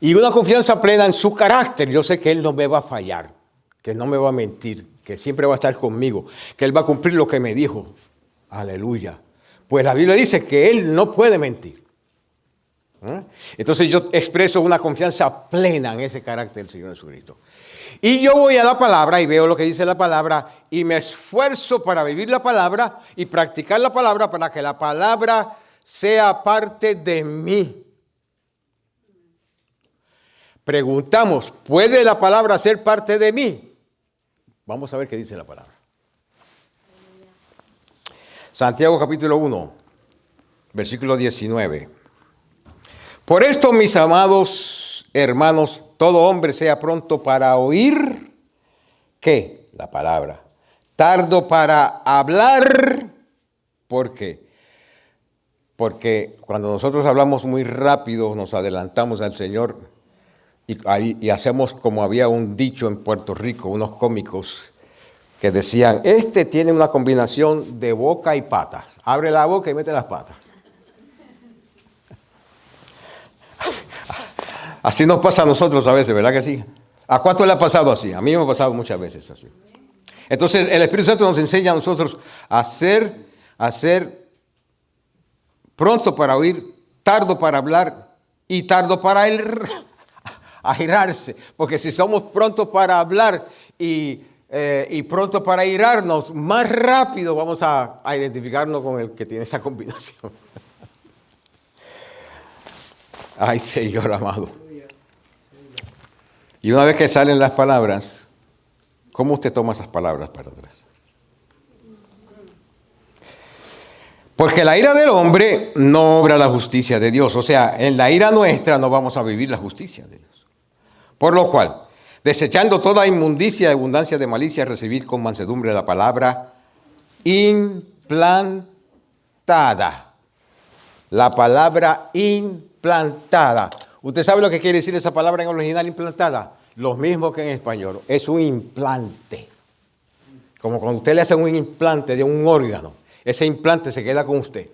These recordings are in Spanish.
Y una confianza plena en su carácter. Yo sé que Él no me va a fallar, que no me va a mentir, que siempre va a estar conmigo, que Él va a cumplir lo que me dijo. Aleluya. Pues la Biblia dice que Él no puede mentir. Entonces yo expreso una confianza plena en ese carácter del Señor Jesucristo. Y yo voy a la palabra y veo lo que dice la palabra y me esfuerzo para vivir la palabra y practicar la palabra para que la palabra sea parte de mí. Preguntamos, ¿puede la palabra ser parte de mí? Vamos a ver qué dice la palabra. Santiago capítulo 1, versículo 19. Por esto, mis amados hermanos, todo hombre sea pronto para oír, ¿qué? La palabra. Tardo para hablar, ¿por qué? Porque cuando nosotros hablamos muy rápido, nos adelantamos al Señor y hacemos como había un dicho en Puerto Rico, unos cómicos que decían, este tiene una combinación de boca y patas. Abre la boca y mete las patas. Así nos pasa a nosotros a veces, ¿verdad que sí? ¿A cuánto le ha pasado así? A mí me ha pasado muchas veces así. Entonces el Espíritu Santo nos enseña a nosotros a ser pronto para oír, tardo para hablar y tardo para airarse. Porque si somos prontos para hablar y pronto para airarnos, más rápido vamos a identificarnos con el que tiene esa combinación. Ay, Señor amado. Y una vez que salen las palabras, ¿cómo usted toma esas palabras para atrás? Porque la ira del hombre no obra la justicia de Dios. O sea, en la ira nuestra no vamos a vivir la justicia de Dios. Por lo cual, desechando toda inmundicia y abundancia de malicia, recibid con mansedumbre la palabra implantada. La palabra implantada. ¿Usted sabe lo que quiere decir esa palabra en original, implantada? Lo mismo que en español. Es un implante. Como cuando usted le hace un implante de un órgano. Ese implante se queda con usted.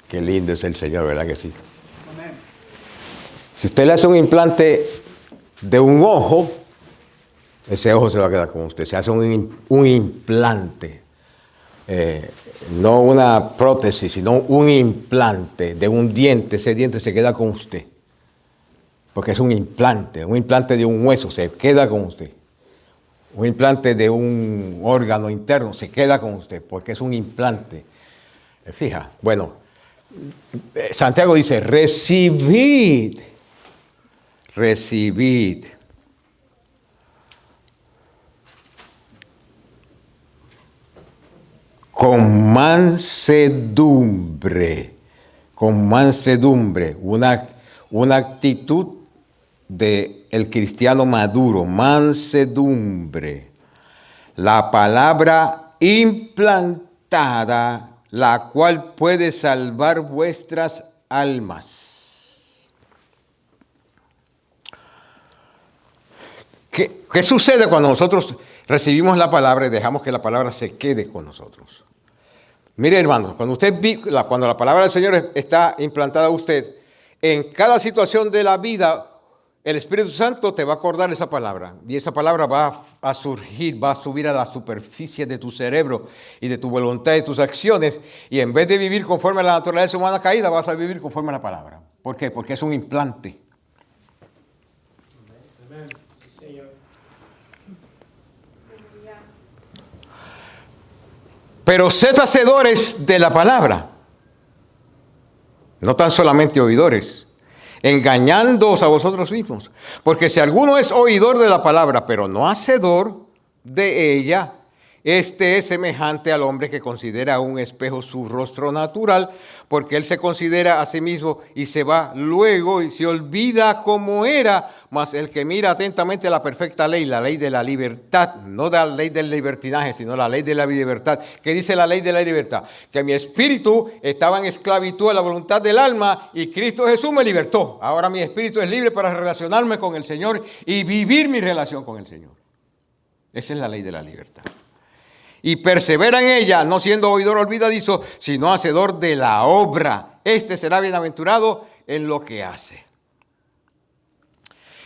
Qué lindo es el Señor, ¿verdad que sí? Amén. Si usted le hace un implante de un ojo, ese ojo se va a quedar con usted. Se hace un implante. No una prótesis, sino un implante de un diente. Ese diente se queda con usted. Porque es un implante de un hueso, se queda con usted. Un implante de un órgano interno, se queda con usted, porque es un implante. Fija, bueno, Santiago dice, recibid. Con mansedumbre, una actitud del cristiano maduro, mansedumbre, la palabra implantada, la cual puede salvar vuestras almas. ¿Qué sucede cuando nosotros recibimos la palabra y dejamos que la palabra se quede con nosotros? Mire, hermanos, cuando la palabra del Señor está implantada a usted, en cada situación de la vida, el Espíritu Santo te va a acordar esa palabra. Y esa palabra va a surgir, va a subir a la superficie de tu cerebro y de tu voluntad y de tus acciones. Y en vez de vivir conforme a la naturaleza humana caída, vas a vivir conforme a la palabra. ¿Por qué? Porque es un implante. Amén. Señor. Pero sed hacedores de la palabra, no tan solamente oidores, engañándoos a vosotros mismos. Porque si alguno es oidor de la palabra, pero no hacedor de ella, este es semejante al hombre que considera a un espejo su rostro natural, porque él se considera a sí mismo y se va luego y se olvida cómo era. Mas el que mira atentamente la perfecta ley, la ley de la libertad, no la ley del libertinaje, sino la ley de la libertad. ¿Qué dice la ley de la libertad? Que mi espíritu estaba en esclavitud a la voluntad del alma y Cristo Jesús me libertó. Ahora mi espíritu es libre para relacionarme con el Señor y vivir mi relación con el Señor. Esa es la ley de la libertad. y persevera en ella, no siendo oidor olvidadizo, sino hacedor de la obra. Este será bienaventurado en lo que hace.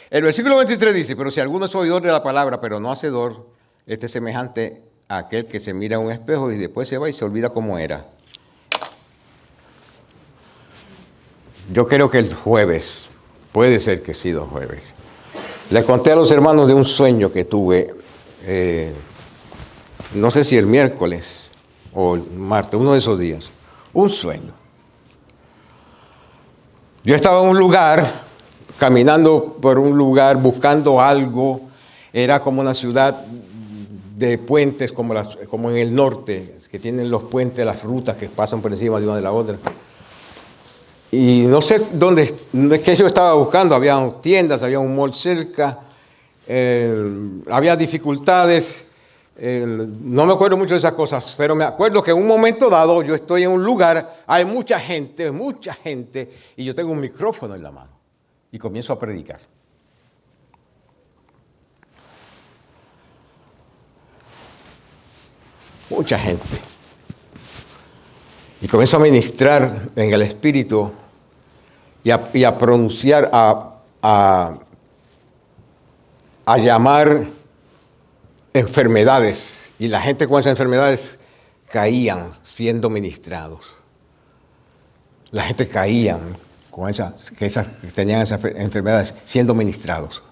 El versículo 23 dice, pero si alguno es oidor de la palabra, pero no hacedor, este es semejante a aquel que se mira a un espejo y después se va y se olvida cómo era. Yo creo que el jueves, puede ser que sí, los jueves, les conté a los hermanos de un sueño que tuve, no sé si el miércoles o el martes, uno de esos días, un sueño. Yo estaba en un lugar, caminando por un lugar, buscando algo, era como una ciudad de puentes, como en el norte, que tienen los puentes, las rutas que pasan por encima de una de la otra. Y no sé dónde es que yo estaba buscando, había tiendas, había un mall cerca, había dificultades, no me acuerdo mucho de esas cosas, pero me acuerdo que en un momento dado yo estoy en un lugar, hay mucha gente, y yo tengo un micrófono en la mano y comienzo a predicar. Mucha gente. Y comienzo a ministrar en el Espíritu y a pronunciar, a llamar enfermedades. Y la gente con esas enfermedades caían siendo ministrados. La gente caían con que tenían esas enfermedades siendo ministrados.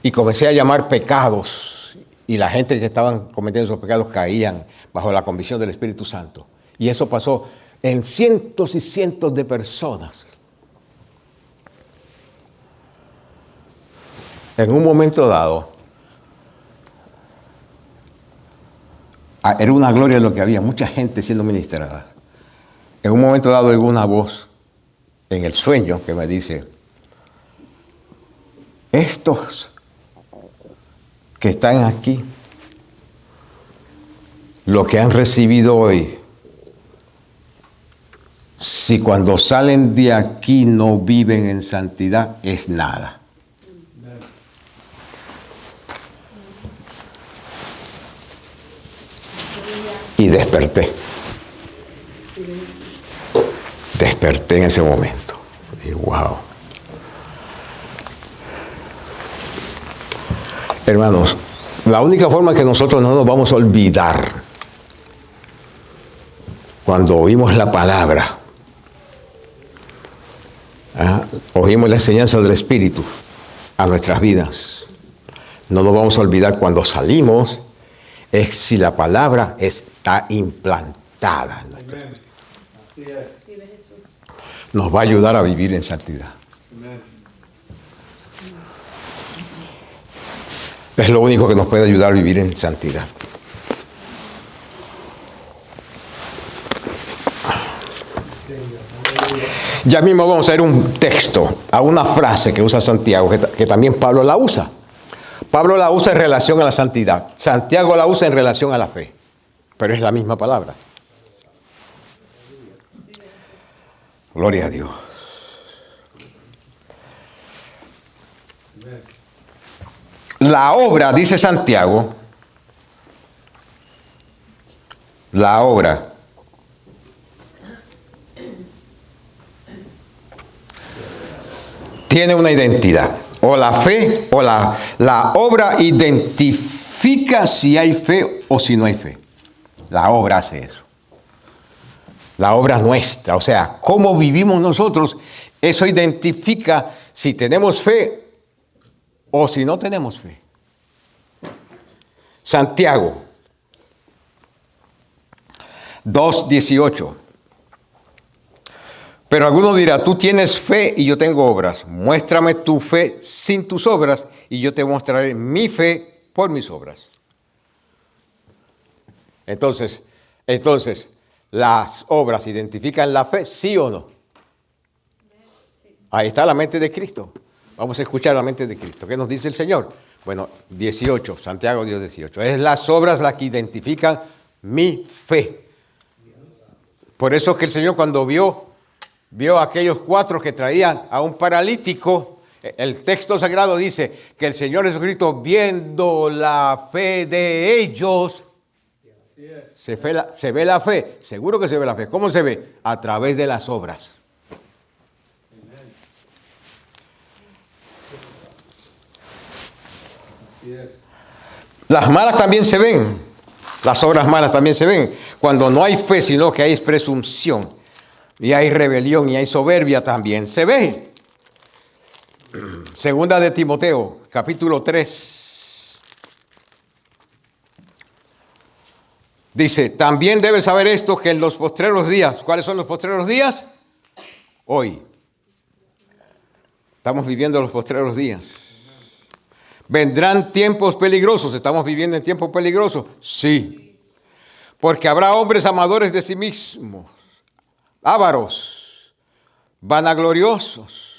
Y comencé a llamar pecados. Y la gente que estaban cometiendo esos pecados caían bajo la convicción del Espíritu Santo. Y eso pasó en cientos y cientos de personas. En un momento dado, era una gloria lo que había, mucha gente siendo ministrada. En un momento dado, oigo una voz en el sueño que me dice, estos que están aquí, lo que han recibido hoy, si cuando salen de aquí no viven en santidad, es nada. Y desperté. Desperté en ese momento. Y wow. Hermanos, la única forma que nosotros no nos vamos a olvidar cuando oímos la palabra, oímos la enseñanza del Espíritu a nuestras vidas, no nos vamos a olvidar cuando salimos, es si la palabra está implantada en nuestra vida. Así es. Nos va a ayudar a vivir en santidad. Es lo único que nos puede ayudar a vivir en santidad. Ya mismo vamos a ver un texto, a una frase que usa Santiago, que también Pablo la usa. Pablo la usa en relación a la santidad. Santiago la usa en relación a la fe. Pero es la misma palabra. Gloria a Dios. La obra, dice Santiago, la obra tiene una identidad. O la fe o la obra identifica si hay fe o si no hay fe. La obra hace eso. La obra nuestra, o sea, cómo vivimos nosotros, eso identifica si tenemos fe o si no tenemos fe. Santiago 2:18. Pero alguno dirá, tú tienes fe y yo tengo obras. Muéstrame tu fe sin tus obras y yo te mostraré mi fe por mis obras. Entonces, ¿las obras identifican la fe, sí o no? Ahí está la mente de Cristo. Vamos a escuchar la mente de Cristo. ¿Qué nos dice el Señor? Bueno, 18, Santiago 18. Es las obras las que identifican mi fe. Por eso es que el Señor cuando vio a aquellos 4 que traían a un paralítico, el texto sagrado dice que el Señor Jesucristo, viendo la fe de ellos, Se ve la fe, seguro que se ve la fe. ¿Cómo se ve? A través de las obras. Las malas también se ven, las obras malas también se ven. Cuando no hay fe, sino que hay presunción, y hay rebelión, y hay soberbia también se ve. Segunda de Timoteo, capítulo 3. Dice, también debes saber esto, que en los postreros días, ¿cuáles son los postreros días? Hoy. Estamos viviendo los postreros días. ¿Vendrán tiempos peligrosos? ¿Estamos viviendo en tiempos peligrosos? Sí. Porque habrá hombres amadores de sí mismos, ávaros, vanagloriosos,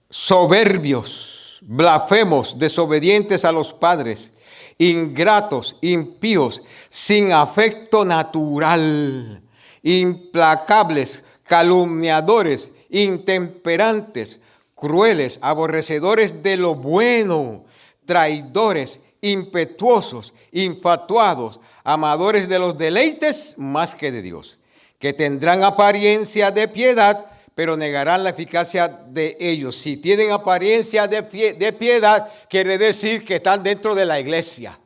soberbios, blasfemos, desobedientes a los padres, ingratos, impíos, sin afecto natural, implacables, calumniadores, intemperantes, crueles, aborrecedores de lo bueno, traidores, impetuosos, infatuados, amadores de los deleites más que de Dios, que tendrán apariencia de piedad, pero negarán la eficacia de ellos. Si tienen apariencia de piedad, quiere decir que están dentro de la iglesia.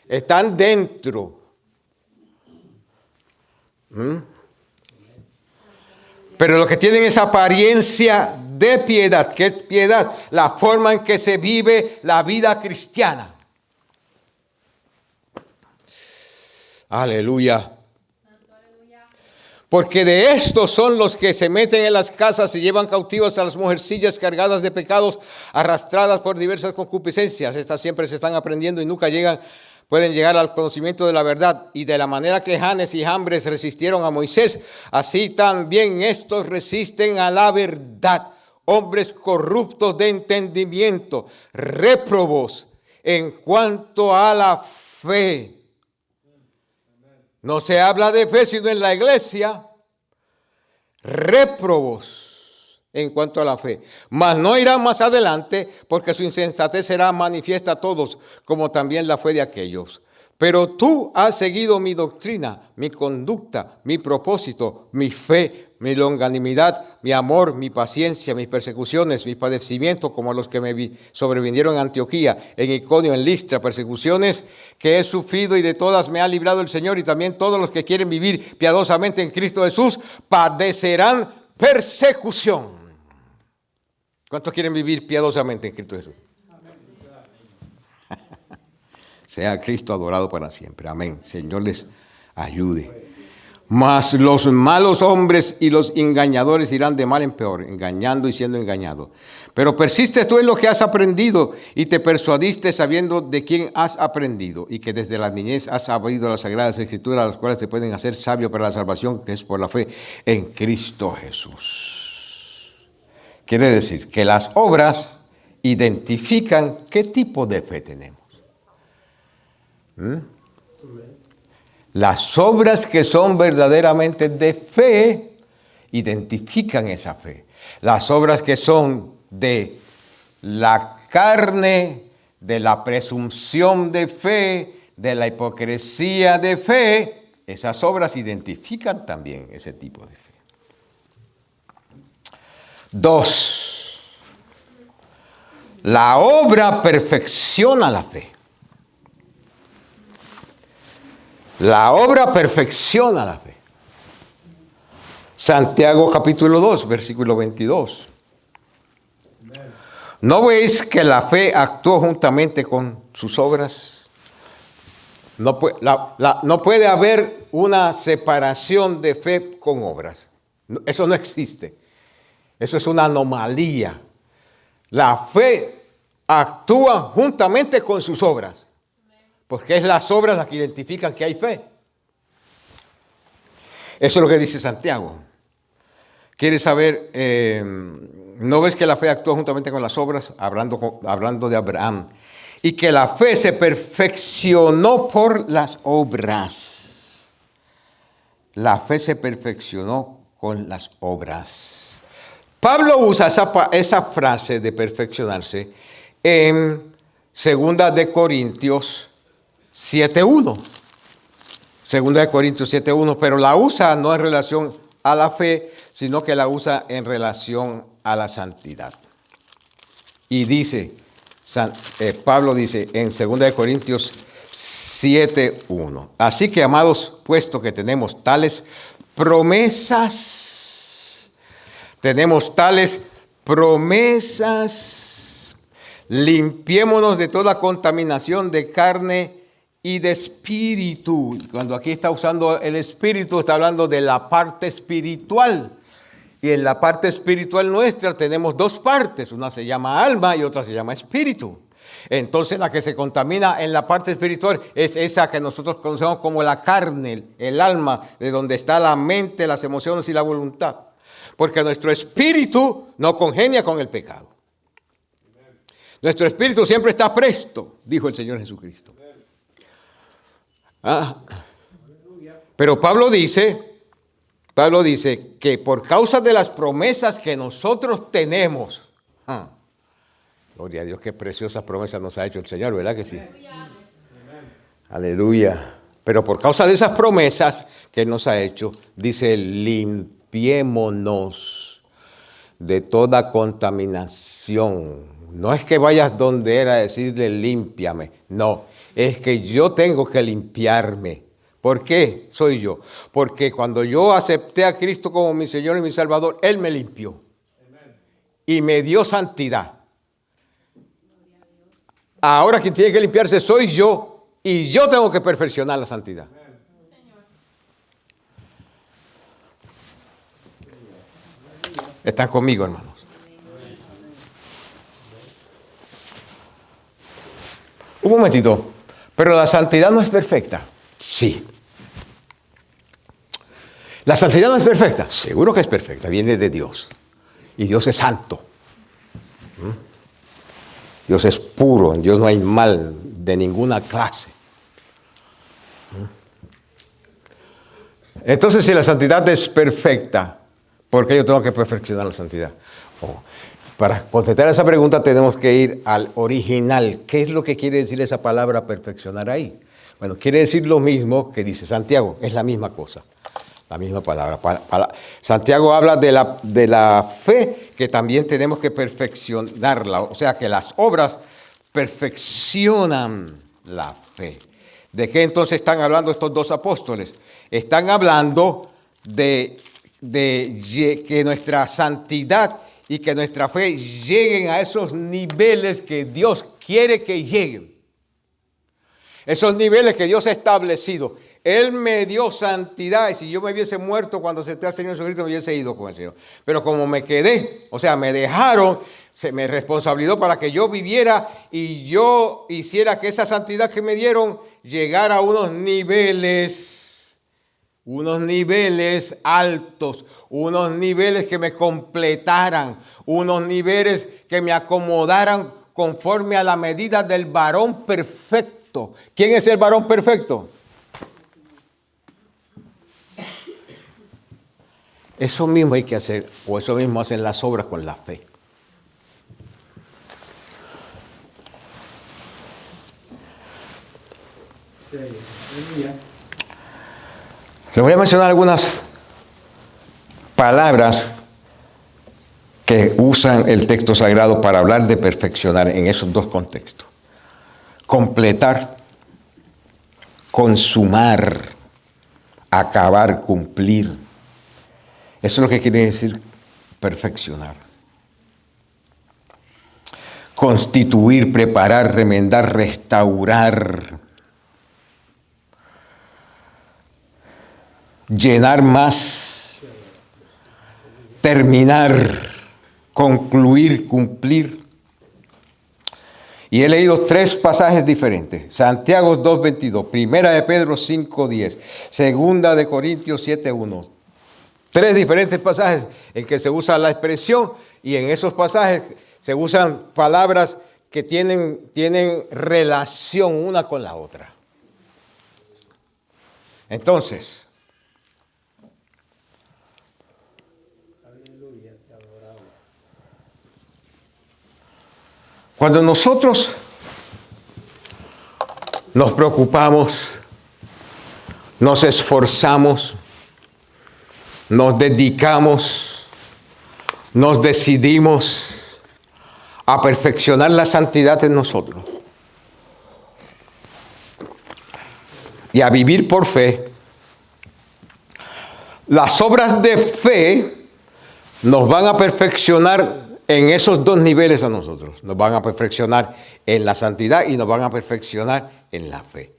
Están dentro. Pero los que tienen esa apariencia de piedad, ¿qué es piedad? La forma en que se vive la vida cristiana. Aleluya. Porque de estos son los que se meten en las casas y llevan cautivas a las mujercillas cargadas de pecados, arrastradas por diversas concupiscencias. Estas siempre se están aprendiendo y nunca pueden llegar al conocimiento de la verdad. Y de la manera que Janes y Jambres resistieron a Moisés, así también estos resisten a la verdad. Hombres corruptos de entendimiento, réprobos en cuanto a la fe. No se habla de fe sino en la iglesia. Réprobos en cuanto a la fe. Mas no irán más adelante, porque su insensatez será manifiesta a todos, como también la fue de aquellos. Pero tú has seguido mi doctrina, mi conducta, mi propósito, mi fe, mi longanimidad, mi amor, mi paciencia, mis persecuciones, mis padecimientos, como los que me sobrevinieron en Antioquía, en Iconio, en Listra, persecuciones que he sufrido y de todas me ha librado el Señor, y también todos los que quieren vivir piadosamente en Cristo Jesús padecerán persecución. ¿Cuántos quieren vivir piadosamente en Cristo Jesús? Sea Cristo adorado para siempre. Amén. Señor les ayude. Mas los malos hombres y los engañadores irán de mal en peor, engañando y siendo engañados. Pero persistes tú en lo que has aprendido y te persuadiste sabiendo de quién has aprendido, y que desde la niñez has sabido las sagradas escrituras, las cuales te pueden hacer sabio para la salvación, que es por la fe en Cristo Jesús. Quiere decir que las obras identifican qué tipo de fe tenemos. Las obras que son verdaderamente de fe identifican esa fe. Las obras que son de la carne, de la presunción de fe, de la hipocresía de fe, esas obras identifican también ese tipo de fe. 2. La obra perfecciona la fe. La obra perfecciona la fe. Santiago capítulo 2, versículo 22. ¿No veis que la fe actuó juntamente con sus obras? No puede haber una separación de fe con obras. Eso no existe. Eso es una anomalía. La fe actúa juntamente con sus obras. Porque es las obras las que identifican que hay fe. Eso es lo que dice Santiago. ¿Quieres saber? ¿No ves que la fe actúa juntamente con las obras? Hablando de Abraham. Y que la fe se perfeccionó por las obras. La fe se perfeccionó con las obras. Pablo usa esa frase de perfeccionarse en Segunda de Corintios 7:1. Segunda de Corintios 7:1, pero la usa no en relación a la fe, sino que la usa en relación a la santidad. Y dice, Pablo dice en 2 de Corintios 7:1. Así que, amados, puesto que tenemos tales promesas, limpiémonos de toda contaminación de carne y de espíritu. Cuando aquí está usando el espíritu, está hablando de la parte espiritual. Y en la parte espiritual nuestra tenemos dos partes. Una se llama alma y otra se llama espíritu. Entonces la que se contamina en la parte espiritual es esa que nosotros conocemos como la carne, el alma, de donde está la mente, las emociones y la voluntad. Porque nuestro espíritu no congenia con el pecado. Nuestro espíritu siempre está presto, dijo el Señor Jesucristo. Pero Pablo dice que por causa de las promesas que nosotros tenemos, gloria a Dios, qué preciosas promesas nos ha hecho el Señor, ¿verdad que sí? Aleluya. Pero por causa de esas promesas que nos ha hecho, dice, limpiémonos de toda contaminación. No es que vayas donde era a decirle límpiame, no, es que yo tengo que limpiarme. ¿Por qué soy yo? Porque cuando yo acepté a Cristo como mi Señor y mi Salvador, Él me limpió y me dio santidad. Ahora quien tiene que limpiarse soy yo y yo tengo que perfeccionar la santidad. ¿Están conmigo, hermanos? Un momentito. Pero la santidad no es perfecta. Sí. ¿La santidad no es perfecta? Seguro que es perfecta. Viene de Dios. Y Dios es santo. Dios es puro. En Dios no hay mal de ninguna clase. Entonces, si la santidad es perfecta, ¿por qué yo tengo que perfeccionar la santidad? Para contestar esa pregunta tenemos que ir al original. ¿Qué es lo que quiere decir esa palabra perfeccionar ahí? Bueno, quiere decir lo mismo que dice Santiago. Es la misma cosa, la misma palabra. Santiago habla de la fe, que también tenemos que perfeccionarla. O sea, que las obras perfeccionan la fe. ¿De qué entonces están hablando estos dos apóstoles? Están hablando de que nuestra santidad y que nuestra fe lleguen a esos niveles que Dios quiere que lleguen. Esos niveles que Dios ha establecido. Él me dio santidad y si yo me hubiese muerto cuando acepté al Señor Jesucristo me hubiese ido con el Señor. Pero como me quedé, o sea, me dejaron, se me responsabilizó para que yo viviera y yo hiciera que esa santidad que me dieron llegara a unos niveles altos, unos niveles que me completaran, unos niveles que me acomodaran conforme a la medida del varón perfecto. ¿Quién es el varón perfecto? Eso mismo hay que hacer, o eso mismo hacen las obras con la fe. Les voy a mencionar algunas palabras que usan el texto sagrado para hablar de perfeccionar en esos dos contextos. Completar, consumar, acabar, cumplir. Eso es lo que quiere decir perfeccionar. Constituir, preparar, remendar, restaurar. Llenar más, terminar, concluir, cumplir. Y he leído 3 pasajes diferentes. Santiago 2:22, Primera de Pedro 5:10, Segunda de Corintios 7:1. 3 diferentes pasajes en que se usa la expresión y en esos pasajes se usan palabras que tienen relación una con la otra. Entonces, Cuando nosotros nos preocupamos, nos esforzamos, nos dedicamos, nos decidimos a perfeccionar la santidad en nosotros y a vivir por fe, las obras de fe nos van a perfeccionar en esos dos niveles a nosotros. Nos van a perfeccionar en la santidad y nos van a perfeccionar en la fe.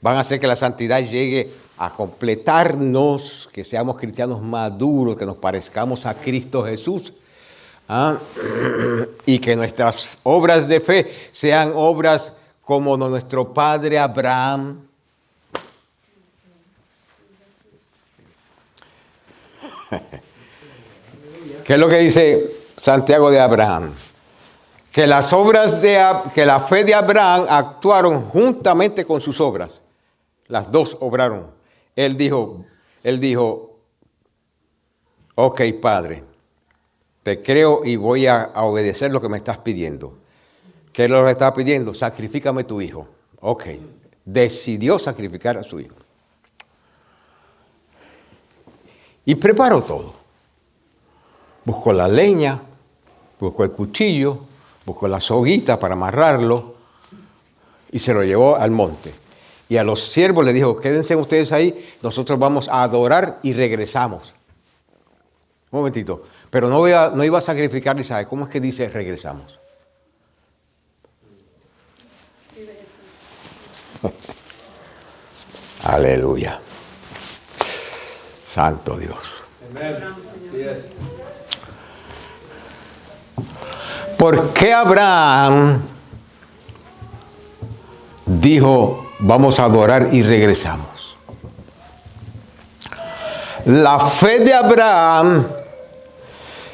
Van a hacer que la santidad llegue a completarnos, que seamos cristianos maduros, que nos parezcamos a Cristo Jesús. Y que nuestras obras de fe sean obras como nuestro padre Abraham. ¿Qué es lo que dice Santiago de Abraham? Que las obras que la fe de Abraham actuaron juntamente con sus obras. Las dos obraron. Él dijo, ok, Padre, te creo y voy a obedecer lo que me estás pidiendo. ¿Qué es lo que estás pidiendo? Sacrifícame tu hijo. Ok, decidió sacrificar a su hijo. Y preparó todo. Buscó la leña, buscó el cuchillo, buscó la soguita para amarrarlo y se lo llevó al monte. Y a los siervos le dijo, quédense ustedes ahí, nosotros vamos a adorar y regresamos. Un momentito, pero no iba a sacrificar a Isaac. ¿Cómo es que dice regresamos? Aleluya. Santo Dios. Amén. Así es. ¿Por qué Abraham dijo, vamos a adorar y regresamos? La fe de Abraham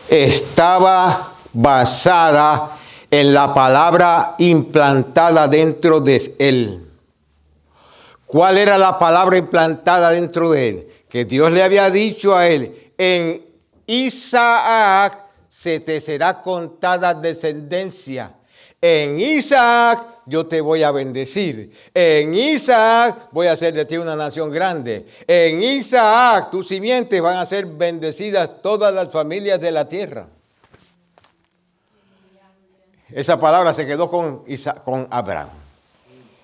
estaba basada en la palabra implantada dentro de él. ¿Cuál era la palabra implantada dentro de él? Que Dios le había dicho a él, en Isaac se te será contada descendencia. En Isaac yo te voy a bendecir. En Isaac voy a hacer de ti una nación grande. En Isaac tus simientes van a ser bendecidas todas las familias de la tierra. Esa palabra se quedó con Abraham.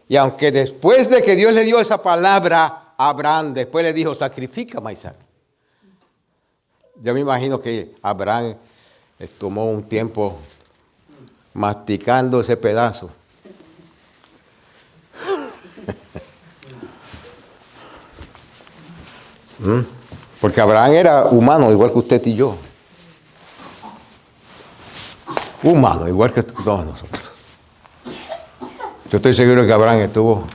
Y aunque después de que Dios le dio esa palabra a Abraham, después le dijo, sacrifícame a Isaac. Yo me imagino que Abraham tomó un tiempo masticando ese pedazo. Porque Abraham era humano, igual que usted y yo. Humano, igual que todos nosotros. Yo estoy seguro que Abraham estuvo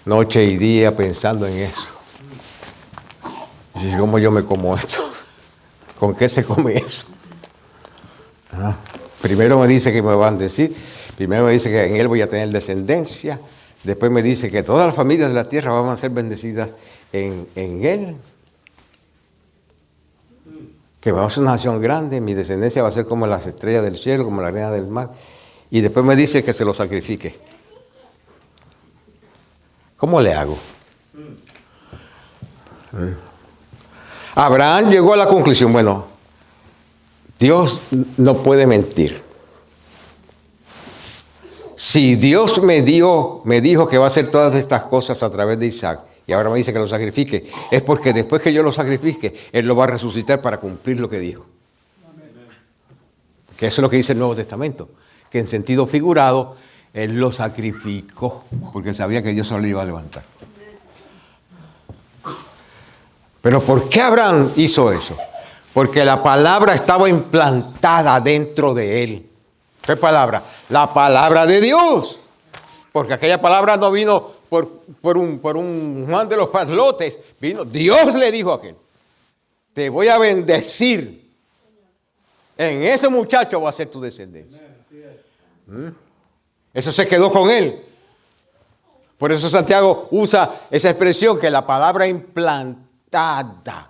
noche y día pensando en eso. Y ¿cómo yo me como esto? ¿Con qué se come eso? Primero me dice que me van a decir, primero me dice que en él voy a tener descendencia, después me dice que todas las familias de la tierra van a ser bendecidas en él, que va a ser una nación grande, mi descendencia va a ser como las estrellas del cielo, como la arena del mar, y después me dice que se lo sacrifique. ¿Cómo le hago? Abraham llegó a la conclusión, bueno, Dios no puede mentir. Si Dios me dijo que va a hacer todas estas cosas a través de Isaac, y ahora me dice que lo sacrifique, es porque después que yo lo sacrifique, Él lo va a resucitar para cumplir lo que dijo. Que eso es lo que dice el Nuevo Testamento, que en sentido figurado, Él lo sacrificó, porque sabía que Dios solo lo iba a levantar. Pero ¿por qué Abraham hizo eso? Porque la palabra estaba implantada dentro de él. ¿Qué palabra? La palabra de Dios. Porque aquella palabra no vino por un Juan de los Paslotes. Vino, Dios le dijo a aquel, te voy a bendecir. En ese muchacho va a ser tu descendencia. Eso se quedó con él. Por eso Santiago usa esa expresión que la palabra implantada.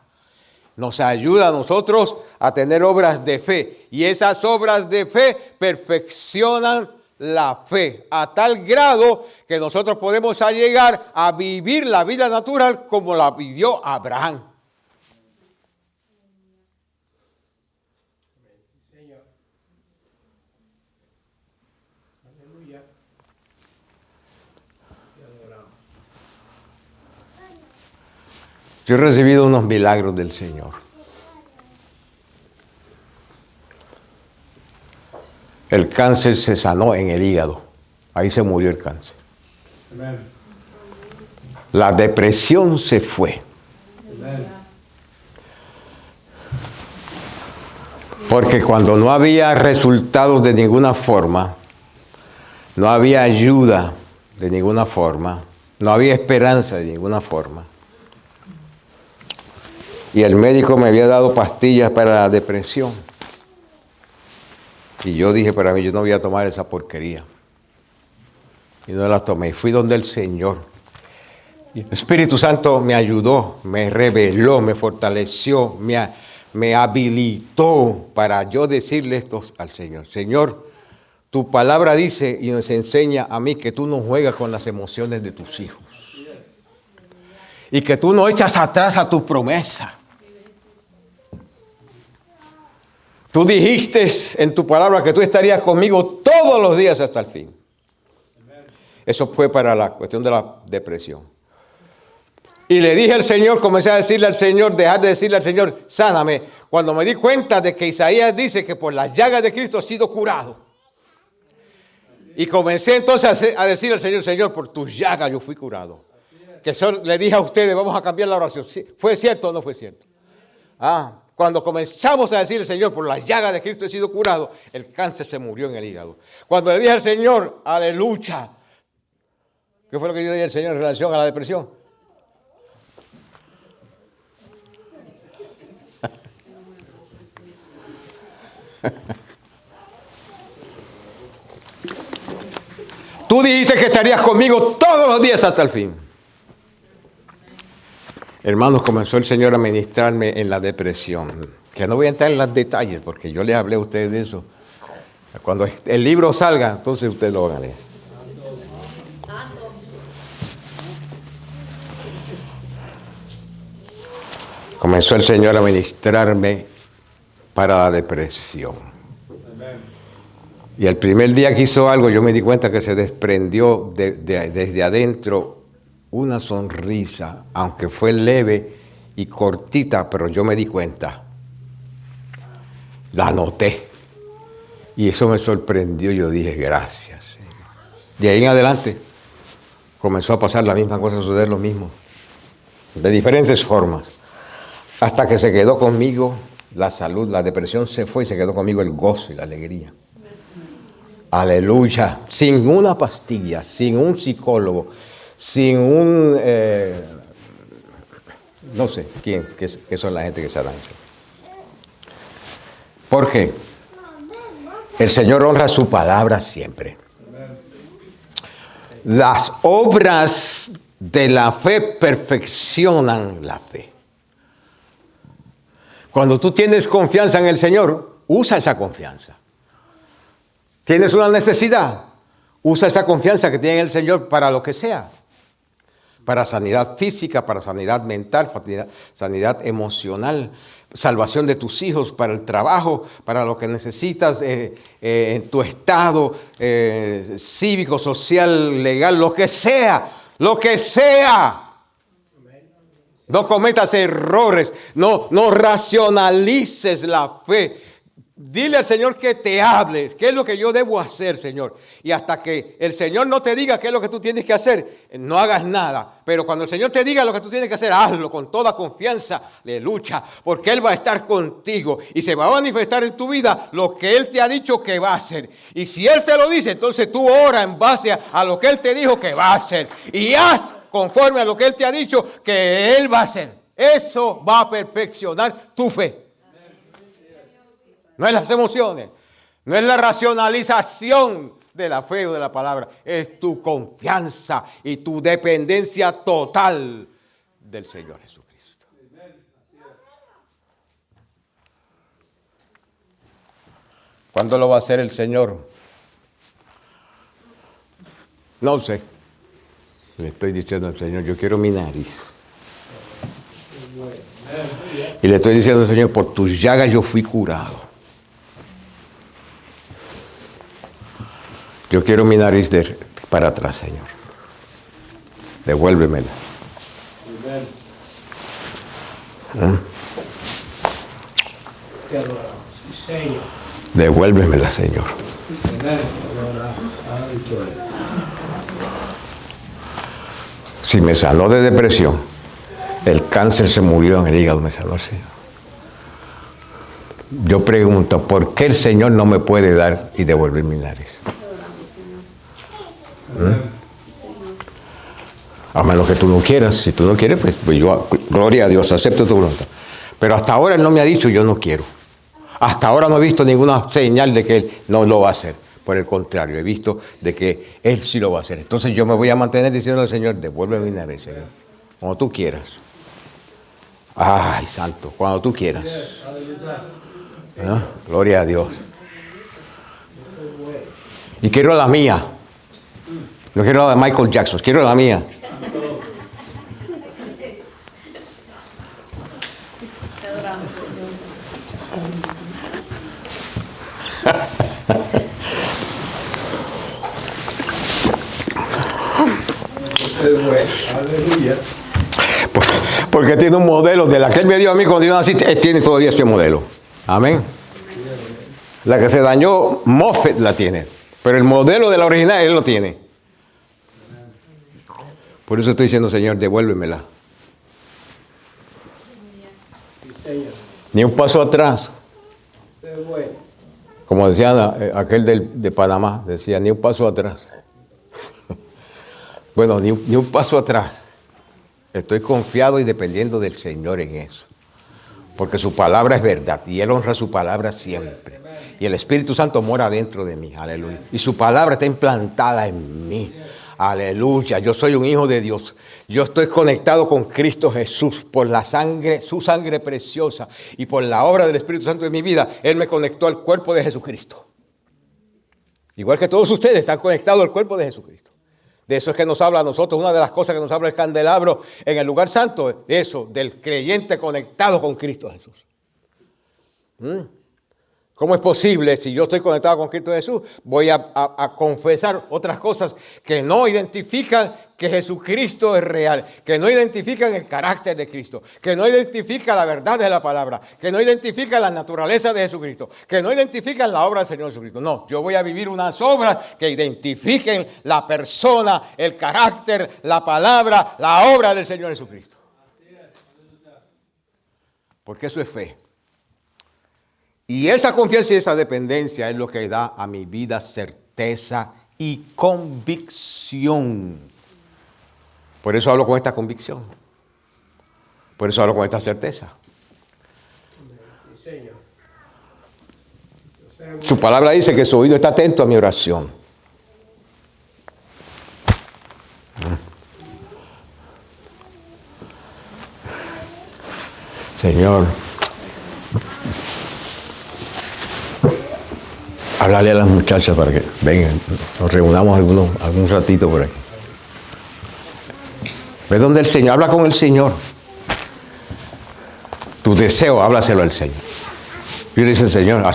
nos ayuda a nosotros a tener obras de fe. Y esas obras de fe perfeccionan la fe a tal grado que nosotros podemos llegar a vivir la vida natural como la vivió Abraham. Yo he recibido unos milagros del Señor. El cáncer se sanó en el hígado. Ahí se murió el cáncer. Amen. La depresión se fue. Amen. Porque cuando no había resultados de ninguna forma, no había ayuda de ninguna forma, no había esperanza de ninguna forma, y el médico me había dado pastillas para la depresión. Y yo dije para mí, yo no voy a tomar esa porquería. Y no las tomé. Fui donde el Señor. Y el Espíritu Santo me ayudó, me reveló, me fortaleció, me habilitó para yo decirle esto al Señor. Señor, tu palabra dice y nos enseña a mí que tú no juegas con las emociones de tus hijos. Y que tú no echas atrás a tu promesa. Tú dijiste en tu palabra que tú estarías conmigo todos los días hasta el fin. Eso fue para la cuestión de la depresión. Y le dije al Señor, comencé a decirle al Señor, dejar de decirle al Señor, sáname. Cuando me di cuenta de que Isaías dice que por las llagas de Cristo he sido curado. Y comencé entonces a decirle al Señor, Señor, por tus llagas yo fui curado. Que eso le dije a ustedes, vamos a cambiar la oración. ¿Fue cierto o no fue cierto? Cuando comenzamos a decirle, Señor, por las llagas de Cristo he sido curado, el cáncer se murió en el hígado. Cuando le dije al Señor, aleluya, ¿qué fue lo que yo le dije al Señor en relación a la depresión? Tú dijiste que estarías conmigo todos los días hasta el fin. Hermanos, comenzó el Señor a ministrarme en la depresión. Que no voy a entrar en los detalles porque yo les hablé a ustedes de eso. Cuando el libro salga, entonces ustedes lo van a leer. Comenzó el Señor a ministrarme para la depresión. Y el primer día que hizo algo, yo me di cuenta que se desprendió desde adentro una sonrisa, aunque fue leve y cortita, pero yo me di cuenta. La noté. Y eso me sorprendió. Yo dije, gracias, Señor. De ahí en adelante comenzó a pasar la misma cosa, a suceder lo mismo. De diferentes formas. Hasta que se quedó conmigo la salud, la depresión se fue y se quedó conmigo el gozo y la alegría. Aleluya. Sin una pastilla, sin un psicólogo, sin un... no sé quién, qué son la gente que se lanza. ¿Por qué? El Señor honra su palabra siempre. Las obras de la fe perfeccionan la fe. Cuando tú tienes confianza en el Señor, usa esa confianza. ¿Tienes una necesidad? Usa esa confianza que tiene el Señor para lo que sea. Para sanidad física, para sanidad mental, sanidad emocional, salvación de tus hijos, para el trabajo, para lo que necesitas en tu estado cívico, social, legal, lo que sea, lo que sea. No cometas errores, no racionalices la fe. Dile al Señor que te hable, qué es lo que yo debo hacer, Señor. Y hasta que el Señor no te diga qué es lo que tú tienes que hacer, no hagas nada. Pero cuando el Señor te diga lo que tú tienes que hacer, hazlo con toda confianza, aleluya, porque Él va a estar contigo y se va a manifestar en tu vida lo que Él te ha dicho que va a hacer. Y si Él te lo dice, entonces tú ora en base a lo que Él te dijo que va a hacer. Y haz conforme a lo que Él te ha dicho que Él va a hacer. Eso va a perfeccionar tu fe. No es las emociones, no es la racionalización de la fe o de la palabra, es tu confianza y tu dependencia total del Señor Jesucristo. ¿Cuándo lo va a hacer el Señor? No sé. Le estoy diciendo al Señor, yo quiero mi nariz. Y le estoy diciendo al Señor, por tus llagas yo fui curado. Yo quiero mi nariz para atrás, Señor. Devuélvemela. Devuélvemela, Señor. Si me sanó de depresión, el cáncer se murió en el hígado, me sanó el Señor. Yo pregunto, ¿por qué el Señor no me puede dar y devolver mi nariz? A menos que tú no quieras. Si tú no quieres, pues yo, gloria a Dios, acepto tu voluntad. Pero hasta ahora Él no me ha dicho, yo no quiero. Hasta ahora no he visto ninguna señal de que Él no lo va a hacer. Por el contrario, he visto de que Él sí lo va a hacer. Entonces yo me voy a mantener diciendo al Señor, devuélveme mi nariz, Señor. Cuando tú quieras. Ay, santo, cuando tú quieras. ¿Ah? Gloria a Dios. Y quiero la mía. No quiero la de Michael Jackson, quiero la mía. Porque tiene un modelo de la que Él me dio a mí cuando yo nací, Él tiene todavía ese modelo. Amén. La que se dañó, Moffett la tiene. Pero el modelo de la original, Él lo tiene. Por eso estoy diciendo, Señor, devuélvemela. Ni un paso atrás. Como decía aquel de Panamá, decía, ni un paso atrás. Bueno, ni un paso atrás. Estoy confiado y dependiendo del Señor en eso. Porque su palabra es verdad y Él honra su palabra siempre. Y el Espíritu Santo mora dentro de mí. Aleluya. Y su palabra está implantada en mí. Aleluya. Yo soy un hijo de Dios. Yo estoy conectado con Cristo Jesús por la sangre, su sangre preciosa. Y por la obra del Espíritu Santo en mi vida, Él me conectó al cuerpo de Jesucristo. Igual que todos ustedes están conectados al cuerpo de Jesucristo. De eso es que nos habla a nosotros. Una de las cosas que nos habla el candelabro en el lugar santo, eso, del creyente conectado con Cristo Jesús. ¿Cómo es posible, si yo estoy conectado con Cristo Jesús, voy a confesar otras cosas que no identifican que Jesucristo es real, que no identifican el carácter de Cristo, que no identifican la verdad de la palabra, que no identifican la naturaleza de Jesucristo, que no identifican la obra del Señor Jesucristo? No, yo voy a vivir unas obras que identifiquen la persona, el carácter, la palabra, la obra del Señor Jesucristo. Porque eso es fe. Y esa confianza y esa dependencia es lo que da a mi vida certeza y convicción. Por eso hablo con esta convicción. Por eso hablo con esta certeza. Su palabra dice que su oído está atento a mi oración. Señor, háblale a las muchachas para que vengan, nos reunamos algún ratito por ahí. Ve donde el Señor, habla con el Señor. Tu deseo, háblaselo al Señor. Yo le dice el Señor, va a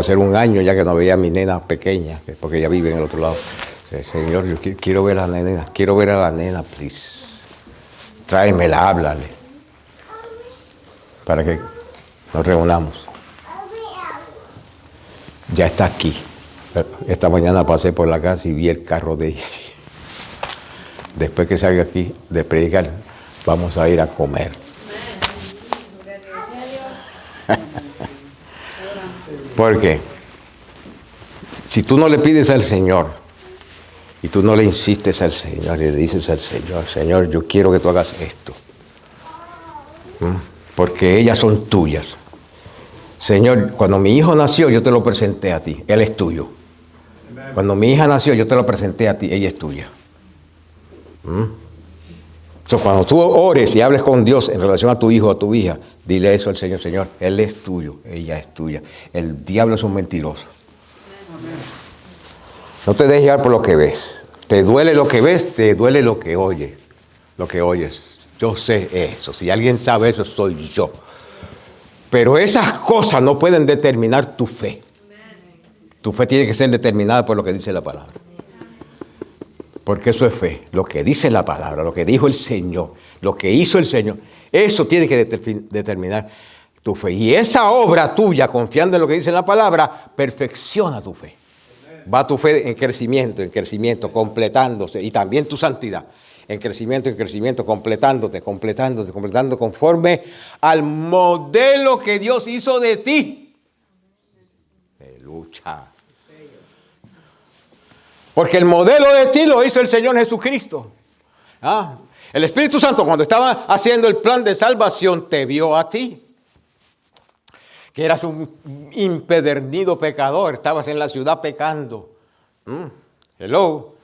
ser un año ya que no veía a mi nena pequeña, porque ella vive en el otro lado. Señor, yo quiero ver a la nena, please. Tráemela, háblale. Para que nos reunamos. Ya está aquí. Esta mañana pasé por la casa y vi el carro de ella. Después que salga aquí de predicar, vamos a ir a comer. Porque si tú no le pides al Señor y tú no le insistes al Señor y le dices al Señor, Señor, yo quiero que tú hagas esto. Porque ellas son tuyas. Señor, cuando mi hijo nació, yo te lo presenté a ti. Él es tuyo. Cuando mi hija nació, yo te lo presenté a ti. Ella es tuya. Entonces, cuando tú ores y hables con Dios en relación a tu hijo o a tu hija, Dile eso al Señor. Señor, Él es tuyo, ella es tuya. El diablo es un mentiroso. No te dejes llevar por lo que ves. Te duele lo que ves, te duele lo que oyes. Lo que oyes. Yo sé eso. Si alguien sabe eso, soy yo. Pero esas cosas no pueden determinar tu fe. Tu fe tiene que ser determinada por lo que dice la palabra. Porque eso es fe. Lo que dice la palabra, lo que dijo el Señor, lo que hizo el Señor, eso tiene que determinar tu fe. Y esa obra tuya, confiando en lo que dice la palabra, perfecciona tu fe. Va tu fe en crecimiento, completándose. Y también tu santidad. En crecimiento, completando conforme al modelo que Dios hizo de ti. Aleluya. Porque el modelo de ti lo hizo el Señor Jesucristo. El Espíritu Santo, cuando estaba haciendo el plan de salvación, te vio a ti. Que eras un impedernido pecador, estabas en la ciudad pecando. Hello.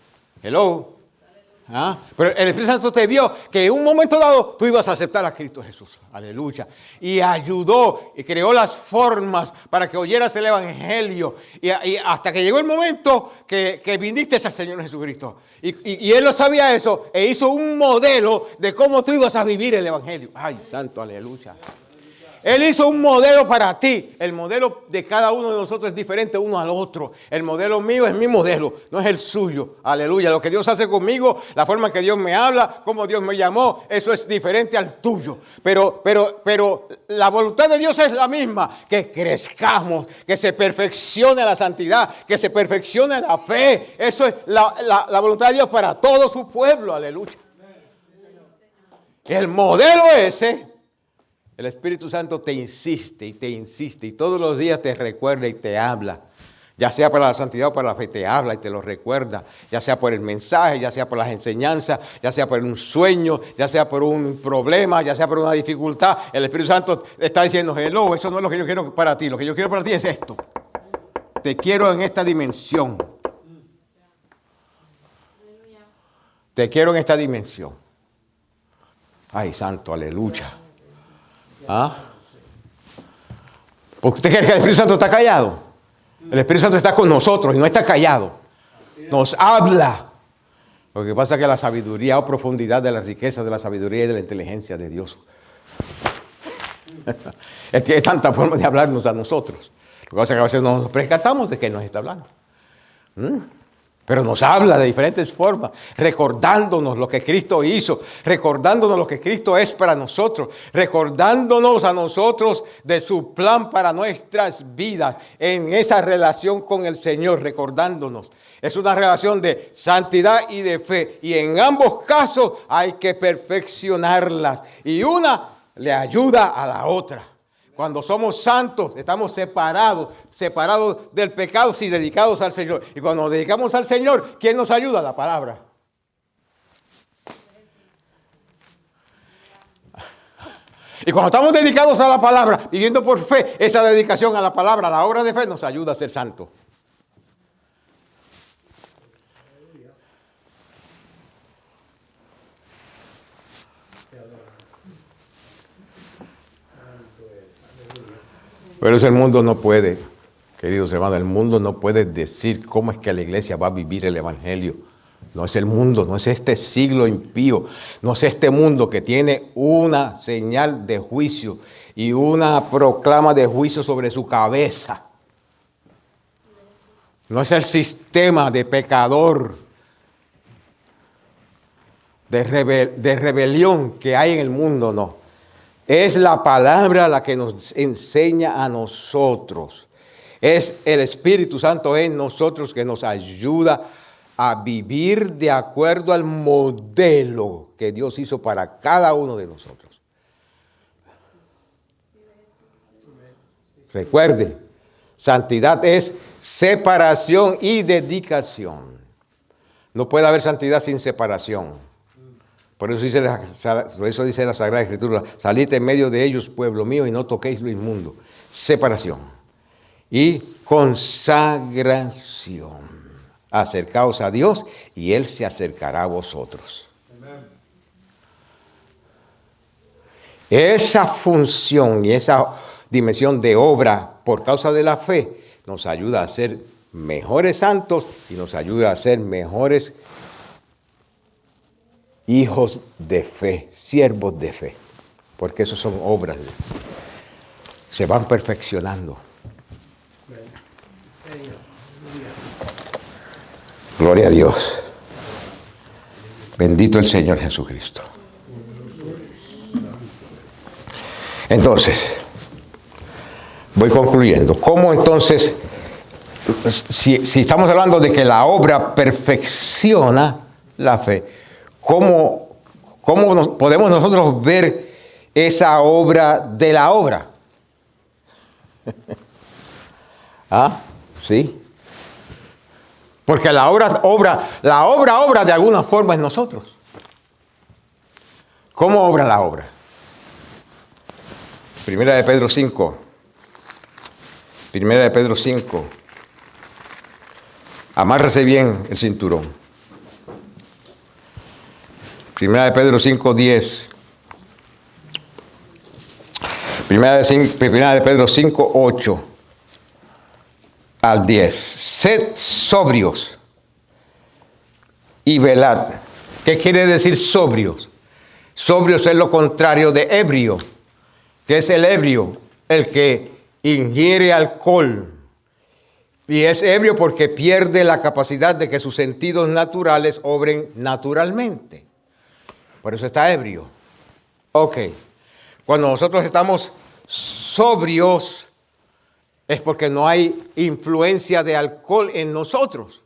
Pero el Espíritu Santo te vio que en un momento dado tú ibas a aceptar a Cristo Jesús. Aleluya. Y ayudó y creó las formas para que oyeras el Evangelio. Y hasta que llegó el momento que viniste al Señor Jesucristo. Y Él lo sabía eso e hizo un modelo de cómo tú ibas a vivir el Evangelio. Ay, santo, aleluya. Él hizo un modelo para ti. El modelo de cada uno de nosotros es diferente uno al otro. El modelo mío es mi modelo, no es el suyo. Aleluya. Lo que Dios hace conmigo, la forma en que Dios me habla, cómo Dios me llamó, eso es diferente al tuyo. Pero la voluntad de Dios es la misma. Que crezcamos, que se perfeccione la santidad, que se perfeccione la fe. Eso es la voluntad de Dios para todo su pueblo. Aleluya. El modelo ese. El Espíritu Santo te insiste y todos los días te recuerda y te habla. Ya sea para la santidad o para la fe, te habla y te lo recuerda. Ya sea por el mensaje, ya sea por las enseñanzas, ya sea por un sueño, ya sea por un problema, ya sea por una dificultad. El Espíritu Santo está diciendo, hello, eso no es lo que yo quiero para ti. Lo que yo quiero para ti es esto. Te quiero en esta dimensión. Te quiero en esta dimensión. Ay, santo, aleluya. Porque usted cree que el Espíritu Santo está callado. El Espíritu Santo está con nosotros y no está callado. Nos habla. Lo que pasa es que la sabiduría o profundidad de la riqueza de la sabiduría y de la inteligencia de Dios. Es que hay tanta forma de hablarnos a nosotros. Lo que pasa es que a veces no nos percatamos de que nos está hablando. Pero nos habla de diferentes formas, recordándonos lo que Cristo hizo, recordándonos lo que Cristo es para nosotros, recordándonos a nosotros de su plan para nuestras vidas, en esa relación con el Señor, recordándonos. Es una relación de santidad y de fe, y en ambos casos hay que perfeccionarlas, y una le ayuda a la otra. Cuando somos santos, estamos separados del pecado y dedicados al Señor. Y cuando nos dedicamos al Señor, ¿quién nos ayuda? La palabra. Y cuando estamos dedicados a la palabra, viviendo por fe, esa dedicación a la palabra, a la obra de fe, nos ayuda a ser santos. Pero eso el mundo no puede, queridos hermanos, el mundo no puede decir cómo es que la iglesia va a vivir el Evangelio. No es el mundo, no es este siglo impío, no es este mundo que tiene una señal de juicio y una proclama de juicio sobre su cabeza. No es el sistema de pecador, de rebelión que hay en el mundo, no. Es la palabra la que nos enseña a nosotros. Es el Espíritu Santo en nosotros que nos ayuda a vivir de acuerdo al modelo que Dios hizo para cada uno de nosotros. Recuerde, santidad es separación y dedicación. No puede haber santidad sin separación. Por eso dice la Sagrada Escritura, salid en medio de ellos, pueblo mío, y no toquéis lo inmundo. Separación y consagración. Acercaos a Dios y Él se acercará a vosotros. Amen. Esa función y esa dimensión de obra por causa de la fe nos ayuda a ser mejores santos y nos ayuda a ser mejores hijos de fe, siervos de fe, porque eso son obras, se van perfeccionando. Gloria a Dios. Bendito el Señor Jesucristo. Entonces, voy concluyendo. ¿Cómo entonces, si estamos hablando de que la obra perfecciona la fe, cómo podemos nosotros ver esa obra de la obra? ¿Ah? Sí. Porque la obra de alguna forma es nosotros. ¿Cómo obra la obra? Primera de Pedro 5. Primera de Pedro 5. Amárrese bien el cinturón. Primera de Pedro 5, 10. Primera de Pedro 5, 8 al 10. Sed sobrios y velad. ¿Qué quiere decir sobrios? Sobrios es lo contrario de ebrio. ¿Qué es el ebrio? El que ingiere alcohol. Y es ebrio porque pierde la capacidad de que sus sentidos naturales obren naturalmente. Por eso está ebrio. Ok. Cuando nosotros estamos sobrios, es porque no hay influencia de alcohol en nosotros.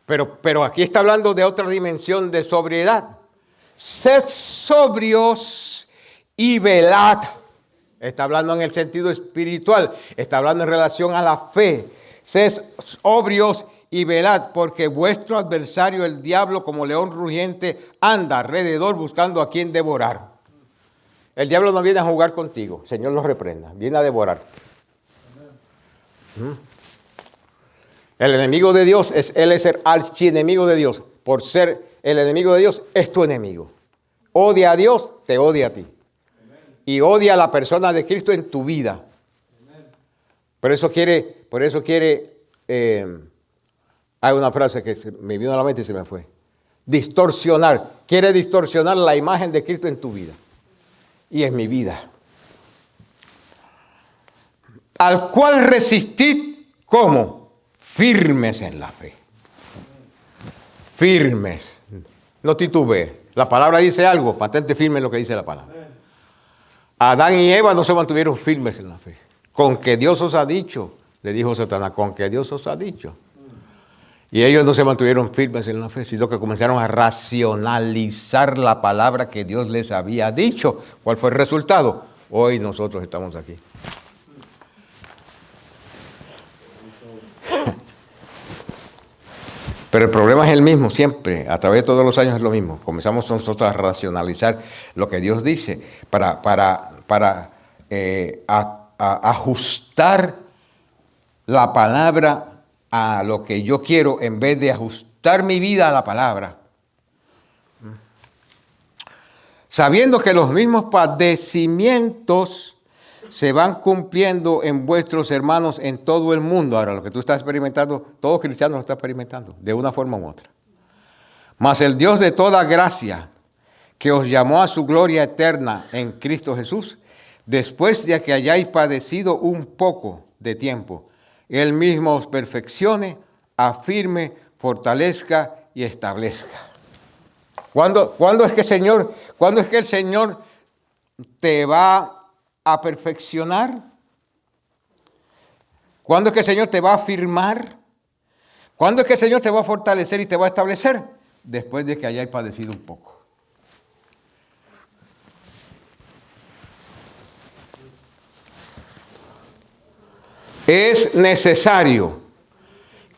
Pero aquí está hablando de otra dimensión de sobriedad. Sed sobrios y velad. Está hablando en el sentido espiritual. Está hablando en relación a la fe. Sed sobrios y velad, porque vuestro adversario, el diablo, como león rugiente, anda alrededor buscando a quien devorar. El diablo no viene a jugar contigo. Señor nos reprenda. Viene a devorarte. El enemigo de Dios él es el archienemigo de Dios. Por ser el enemigo de Dios, es tu enemigo. Odia a Dios, te odia a ti. Y odia a la persona de Cristo en tu vida. Por eso quiere, hay una frase que me vino a la mente y se me fue. Distorsionar. Quiere distorsionar la imagen de Cristo en tu vida. Y en mi vida. Al cual resistid, ¿cómo? Firmes en la fe. Firmes. No titubees. La palabra dice algo, mantente firme en lo que dice la palabra. Adán y Eva no se mantuvieron firmes en la fe. Con que Dios os ha dicho, le dijo Satanás, con que Dios os ha dicho. Y ellos no se mantuvieron firmes en la fe, sino que comenzaron a racionalizar la palabra que Dios les había dicho. ¿Cuál fue el resultado? Hoy nosotros estamos aquí. Pero el problema es el mismo siempre, a través de todos los años es lo mismo. Comenzamos nosotros a racionalizar lo que Dios dice para ajustar la palabra a lo que yo quiero en vez de ajustar mi vida a la palabra. Sabiendo que los mismos padecimientos se van cumpliendo en vuestros hermanos en todo el mundo. Ahora, lo que tú estás experimentando, todo cristiano lo está experimentando, de una forma u otra. Mas el Dios de toda gracia, que os llamó a su gloria eterna en Cristo Jesús, después de que hayáis padecido un poco de tiempo, Él mismo os perfeccione, afirme, fortalezca y establezca. ¿Cuándo es que el Señor te va a perfeccionar? ¿Cuándo es que el Señor te va a afirmar? ¿Cuándo es que el Señor te va a fortalecer y te va a establecer? Después de que hayáis padecido un poco. Es necesario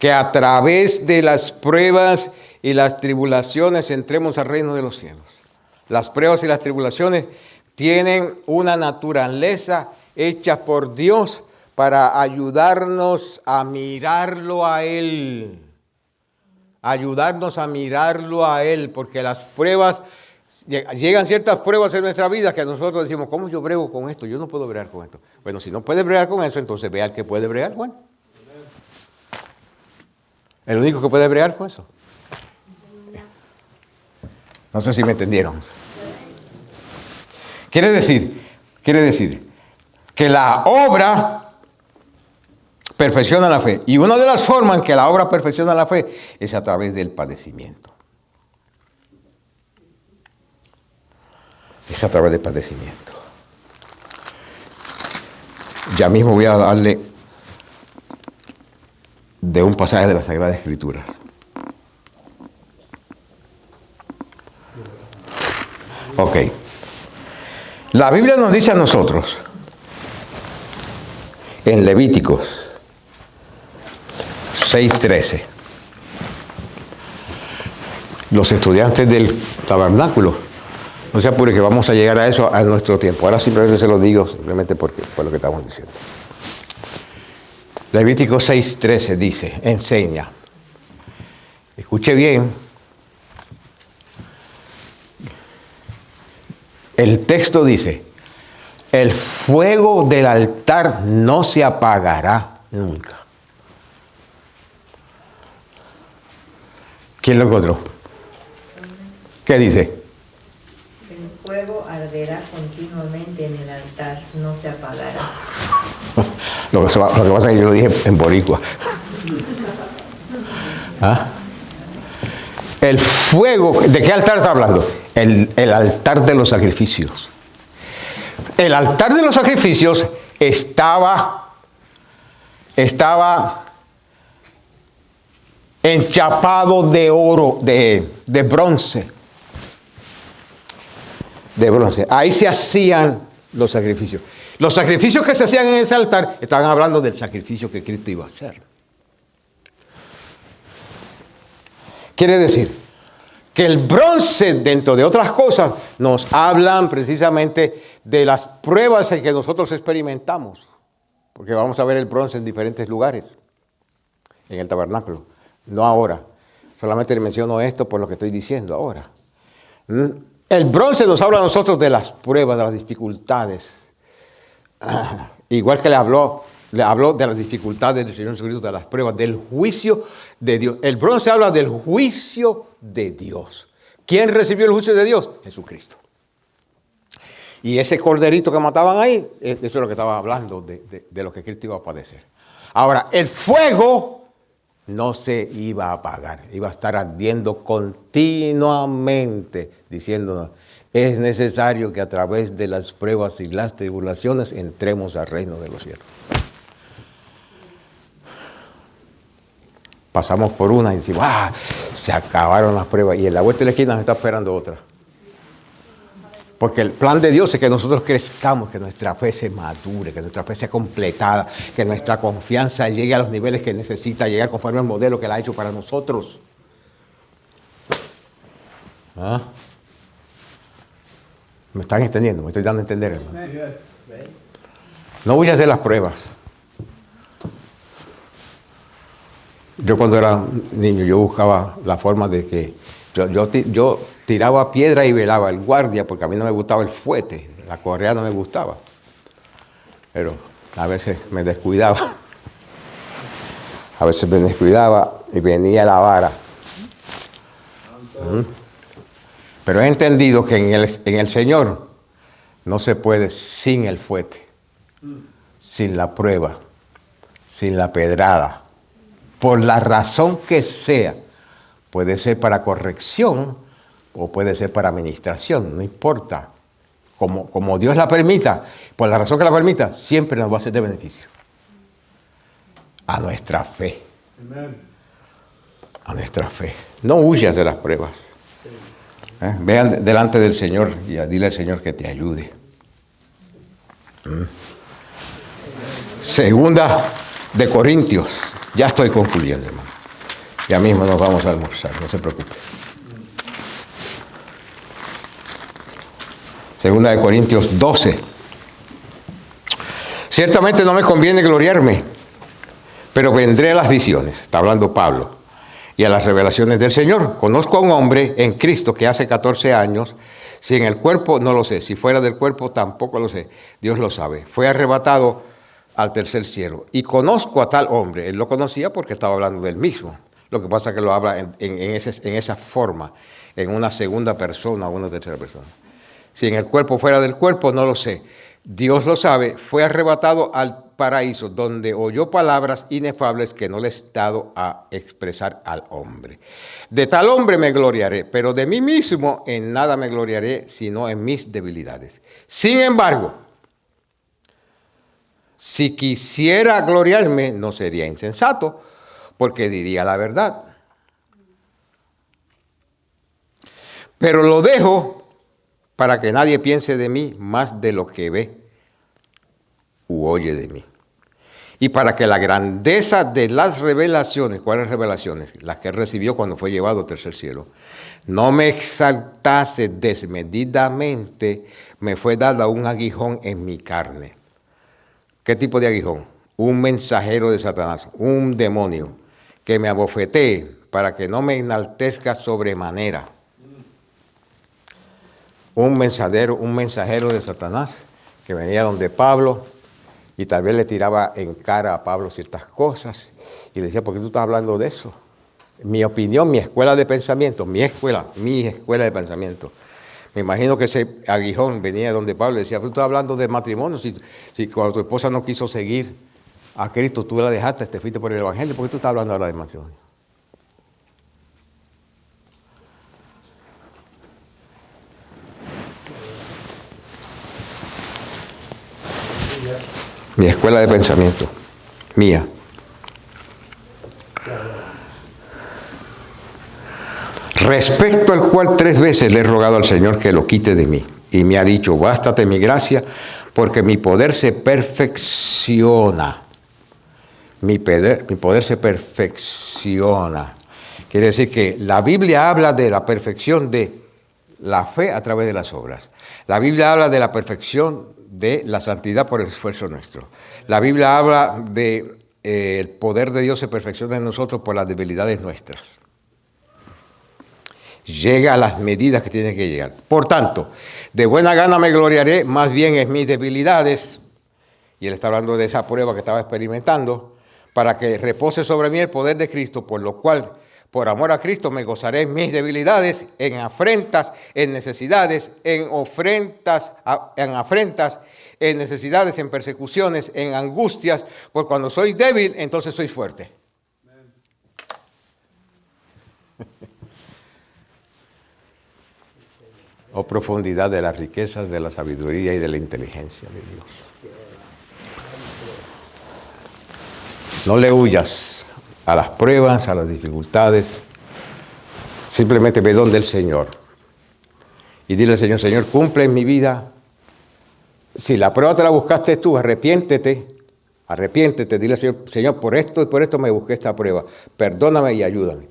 que a través de las pruebas y las tribulaciones entremos al reino de los cielos. Las pruebas y las tribulaciones tienen una naturaleza hecha por Dios para ayudarnos a mirarlo a Él. Ayudarnos a mirarlo a Él, porque las pruebas llegan ciertas pruebas en nuestra vida que nosotros decimos, ¿cómo yo brego con esto? Yo no puedo bregar con esto. Bueno, si no puede bregar con eso, entonces vea el que puede bregar, bueno. El único que puede bregar con eso. No sé si me entendieron. Quiere decir que la obra perfecciona la fe. Y una de las formas en que la obra perfecciona la fe es a través del padecimiento. Es a través del padecimiento. Ya mismo voy a darle de un pasaje de la Sagrada Escritura. Ok. La Biblia nos dice a nosotros, en Levíticos 6:13, los estudiantes del tabernáculo, no se apure que vamos a llegar a eso a nuestro tiempo. Ahora simplemente se lo digo, simplemente porque fue lo que estamos diciendo. Levíticos 6:13 dice, enseña. Escuche bien. El texto dice, el fuego del altar no se apagará nunca. ¿Quién lo encontró? ¿Qué dice? El fuego arderá continuamente en el altar, no se apagará. Lo que pasa es que yo lo dije en boricua. ¿Ah? El fuego, ¿de qué altar está hablando? El altar de los sacrificios. El altar de los sacrificios estaba enchapado de oro, de bronce. De bronce. Ahí se hacían los sacrificios. Los sacrificios que se hacían en ese altar estaban hablando del sacrificio que Cristo iba a hacer. Quiere decir que el bronce, dentro de otras cosas, nos hablan precisamente de las pruebas en que nosotros experimentamos. Porque vamos a ver el bronce en diferentes lugares, en el tabernáculo. No ahora. Solamente le menciono esto por lo que estoy diciendo ahora. El bronce nos habla a nosotros de las pruebas, de las dificultades. Igual que le habló de las dificultades del Señor Jesucristo, de las pruebas, del juicio de Dios. El bronce habla del juicio de Dios. ¿Quién recibió el juicio de Dios? Jesucristo. Y ese corderito que mataban ahí, eso es lo que estaba hablando de lo que Cristo iba a padecer. Ahora, el fuego no se iba a apagar, iba a estar ardiendo continuamente, diciéndonos, es necesario que a través de las pruebas y las tribulaciones entremos al reino de los cielos. Pasamos por una y decimos, se acabaron las pruebas. Y en la vuelta de la esquina nos está esperando otra. Porque el plan de Dios es que nosotros crezcamos, que nuestra fe se madure, que nuestra fe sea completada, que nuestra confianza llegue a los niveles que necesita llegar conforme al modelo que Él ha hecho para nosotros. ¿Ah? ¿Me están entendiendo? ¿Me estoy dando a entender, hermano? No huyas de las pruebas. Yo cuando era niño, yo buscaba la forma de que yo tiraba piedra y velaba el guardia porque a mí no me gustaba el fuete, la correa no me gustaba. Pero a veces me descuidaba. A veces me descuidaba y venía la vara. Pero he entendido que en el Señor no se puede sin el fuete, sin la prueba, sin la pedrada. Por la razón que sea, puede ser para corrección o puede ser para administración, no importa. Como Dios la permita, por la razón que la permita, siempre nos va a ser de beneficio. A nuestra fe. A nuestra fe. No huyas de las pruebas. Vean delante del Señor y dile al Señor que te ayude. Segunda de Corintios. Ya estoy concluyendo, hermano. Ya mismo nos vamos a almorzar, no se preocupe. Segunda de Corintios 12. Ciertamente no me conviene gloriarme, pero vendré a las visiones, está hablando Pablo, y a las revelaciones del Señor. Conozco a un hombre en Cristo que hace 14 años, si en el cuerpo no lo sé, si fuera del cuerpo tampoco lo sé, Dios lo sabe. Fue arrebatado al tercer cielo. Y conozco a tal hombre, él lo conocía porque estaba hablando del mismo. Lo que pasa es que lo habla en esa forma, en una segunda persona o una tercera persona. Si en el cuerpo fuera del cuerpo, no lo sé. Dios lo sabe, fue arrebatado al paraíso, donde oyó palabras inefables que no le he dado a expresar al hombre. De tal hombre me gloriaré, pero de mí mismo en nada me gloriaré, sino en mis debilidades. Sin embargo, si quisiera gloriarme, no sería insensato, porque diría la verdad. Pero lo dejo para que nadie piense de mí más de lo que ve u oye de mí. Y para que la grandeza de las revelaciones, ¿cuáles revelaciones? Las que él recibió cuando fue llevado al tercer cielo, no me exaltase desmedidamente, me fue dada un aguijón en mi carne. ¿Qué tipo de aguijón? Un mensajero de Satanás, un demonio, que me abofetee para que no me enaltezca sobremanera. Un mensajero de Satanás que venía donde Pablo y tal vez le tiraba en cara a Pablo ciertas cosas y le decía, ¿por qué tú estás hablando de eso? Mi opinión, mi escuela de pensamiento, mi escuela de pensamiento. Me imagino que ese aguijón venía donde Pablo le decía, tú estás hablando de matrimonio, si cuando tu esposa no quiso seguir a Cristo, tú la dejaste, te fuiste por el Evangelio, ¿por qué tú estás hablando ahora de matrimonio? Mi escuela de pensamiento, mía. Respecto al cual 3 veces le he rogado al Señor que lo quite de mí. Y me ha dicho, bástate mi gracia, porque mi poder se perfecciona. Mi poder se perfecciona. Quiere decir que la Biblia habla de la perfección de la fe a través de las obras. La Biblia habla de la perfección de la santidad por el esfuerzo nuestro. La Biblia habla de el poder de Dios se perfecciona en nosotros por las debilidades nuestras. Llega a las medidas que tiene que llegar. Por tanto, de buena gana me gloriaré, más bien en mis debilidades, y él está hablando de esa prueba que estaba experimentando, para que repose sobre mí el poder de Cristo, por lo cual, por amor a Cristo, me gozaré en mis debilidades, en afrentas, en necesidades, en afrentas, en necesidades, en persecuciones, en angustias, porque cuando soy débil, entonces soy fuerte. Oh, profundidad de las riquezas, de la sabiduría y de la inteligencia de Dios. No le huyas a las pruebas, a las dificultades. Simplemente ve donde el Señor. Y dile al Señor, Señor, cumple en mi vida. Si la prueba te la buscaste tú, arrepiéntete, dile al Señor, Señor, por esto y por esto me busqué esta prueba. Perdóname y ayúdame.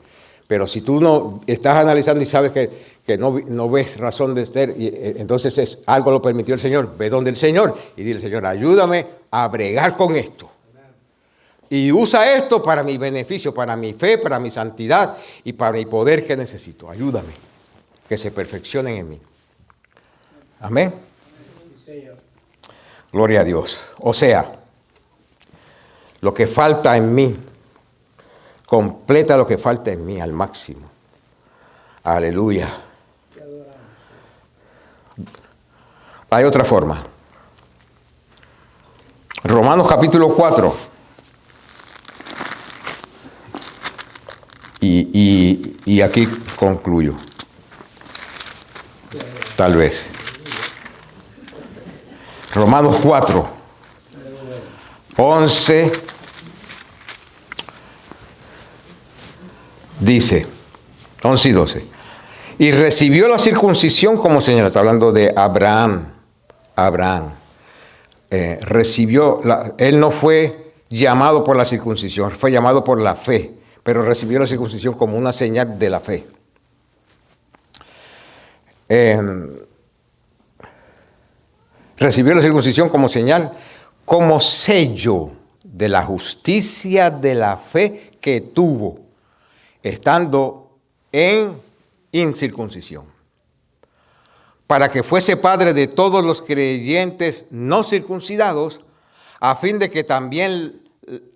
Pero si tú no estás analizando y sabes que no ves razón de ser, entonces algo lo permitió el Señor, ve donde el Señor y dile, Señor, ayúdame a bregar con esto. Y usa esto para mi beneficio, para mi fe, para mi santidad y para mi poder que necesito. Ayúdame, que se perfeccionen en mí. Amén. Gloria a Dios. O sea, lo que falta en mí, completa lo que falta en mí al máximo. Aleluya. Hay otra forma. Romanos capítulo 4. Y aquí concluyo. Tal vez. Romanos 4, 11. Dice, 11 y 12. Y recibió la circuncisión como señal. Está hablando de Abraham. Él no fue llamado por la circuncisión, fue llamado por la fe. Pero recibió la circuncisión como una señal de la fe. Recibió la circuncisión como señal, como sello de la justicia de la fe que tuvo estando en incircuncisión, para que fuese padre de todos los creyentes no circuncidados, a fin de que también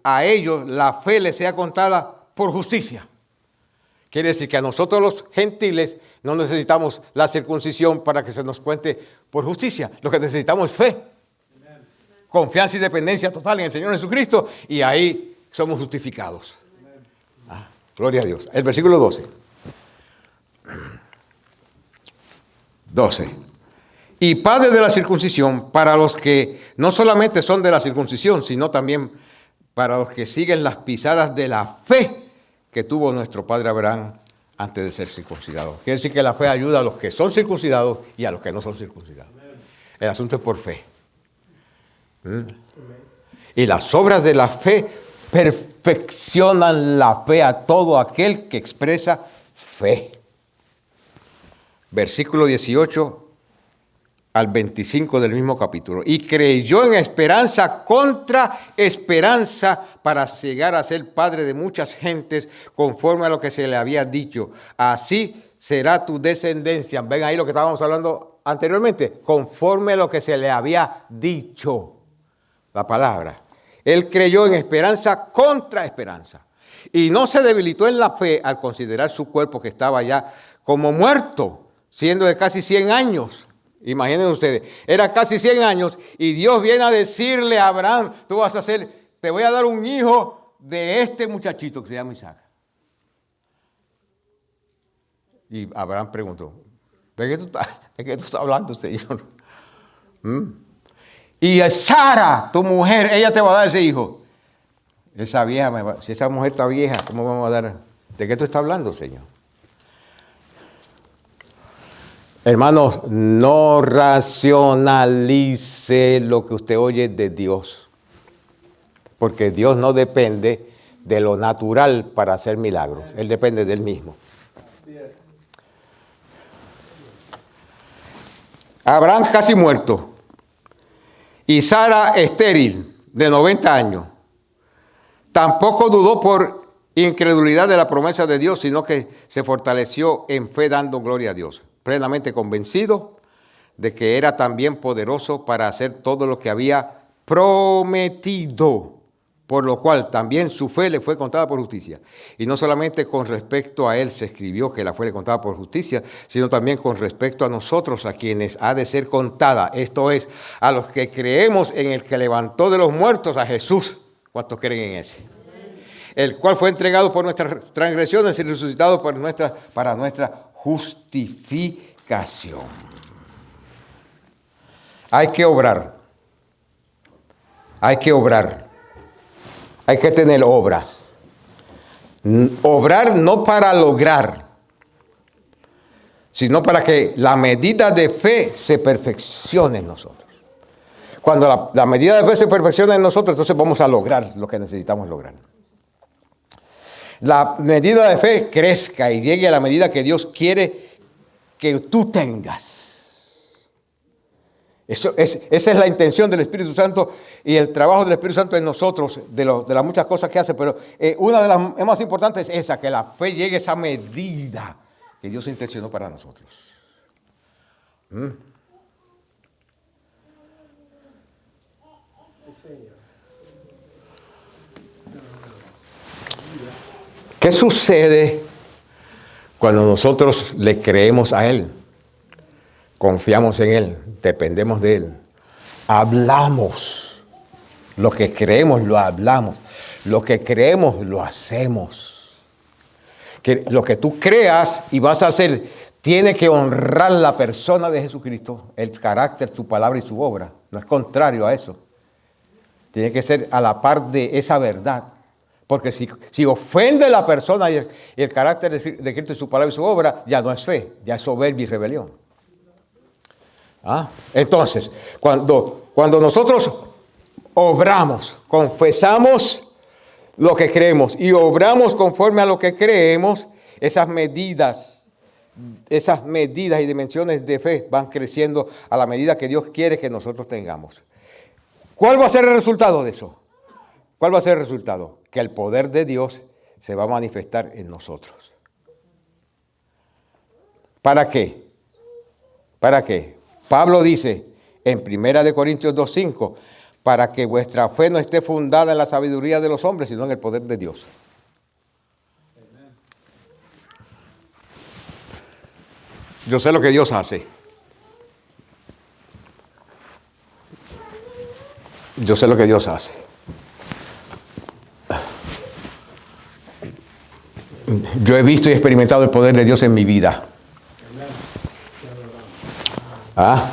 a ellos la fe les sea contada por justicia. Quiere decir que a nosotros los gentiles no necesitamos la circuncisión para que se nos cuente por justicia. Lo que necesitamos es fe, confianza y dependencia total en el Señor Jesucristo, y ahí somos justificados. Gloria a Dios. El versículo 12. 12. Y padre de la circuncisión para los que no solamente son de la circuncisión, sino también para los que siguen las pisadas de la fe que tuvo nuestro padre Abraham antes de ser circuncidado. Quiere decir que la fe ayuda a los que son circuncidados y a los que no son circuncidados. El asunto es por fe. Y las obras de la fe perfeccionan la fe a todo aquel que expresa fe. Versículo 18 al 25 del mismo capítulo. Y creyó en esperanza contra esperanza para llegar a ser padre de muchas gentes, conforme a lo que se le había dicho. Así será tu descendencia. Ven ahí lo que estábamos hablando anteriormente. Conforme a lo que se le había dicho. La palabra. Él creyó en esperanza contra esperanza. Y no se debilitó en la fe al considerar su cuerpo que estaba ya como muerto, siendo de casi 100 años. Imaginen ustedes, era casi 100 años y Dios viene a decirle a Abraham, te voy a dar un hijo de este muchachito que se llama Isaac. Y Abraham preguntó, ¿de qué tú estás hablando, Señor? Y Sara, tu mujer, ella te va a dar ese hijo. Esa vieja, si esa mujer está vieja, ¿cómo vamos a dar? ¿De qué tú estás hablando, Señor? Hermanos, no racionalice lo que usted oye de Dios, porque Dios no depende de lo natural para hacer milagros, Él depende de Él mismo. Abraham casi muerto y Sara estéril de 90 años. Tampoco dudó por incredulidad de la promesa de Dios, sino que se fortaleció en fe dando gloria a Dios, plenamente convencido de que era también poderoso para hacer todo lo que había prometido, por lo cual también su fe le fue contada por justicia. Y no solamente con respecto a él se escribió que la fe le contaba por justicia, sino también con respecto a nosotros, a quienes ha de ser contada, esto es, a los que creemos en el que levantó de los muertos a Jesús. ¿Cuántos creen en ese? El cual fue entregado por nuestras transgresiones y resucitado para nuestra justificación. Hay que obrar. Hay que obrar. Hay que tener obras. Obrar no para lograr, sino para que la medida de fe se perfeccione en nosotros. Cuando la medida de fe se perfecciona en nosotros, entonces vamos a lograr lo que necesitamos lograr. La medida de fe crezca y llegue a la medida que Dios quiere que tú tengas. Esa es la intención del Espíritu Santo y el trabajo del Espíritu Santo en nosotros, de las muchas cosas que hace, pero una de las más importantes es esa, que la fe llegue a esa medida que Dios intencionó para nosotros. ¿Qué sucede cuando nosotros le creemos a Él? Confiamos en Él, dependemos de Él. Hablamos. Lo que creemos lo hablamos. Lo que creemos lo hacemos. Que lo que tú creas y vas a hacer tiene que honrar la persona de Jesucristo, el carácter, su palabra y su obra. No es contrario a eso. Tiene que ser a la par de esa verdad. Porque si ofende la persona y el carácter de Cristo y su palabra y su obra, ya no es fe, ya es soberbia y rebelión. Entonces, cuando nosotros obramos, confesamos lo que creemos y obramos conforme a lo que creemos, esas medidas y dimensiones de fe van creciendo a la medida que Dios quiere que nosotros tengamos. ¿Cuál va a ser el resultado de eso? ¿Cuál va a ser el resultado? Que el poder de Dios se va a manifestar en nosotros. ¿Para qué? ¿Para qué? Pablo dice en 1 Corintios 2:5, para que vuestra fe no esté fundada en la sabiduría de los hombres, sino en el poder de Dios. Yo sé lo que Dios hace. Yo sé lo que Dios hace. Yo he visto y experimentado el poder de Dios en mi vida. ¿Ah?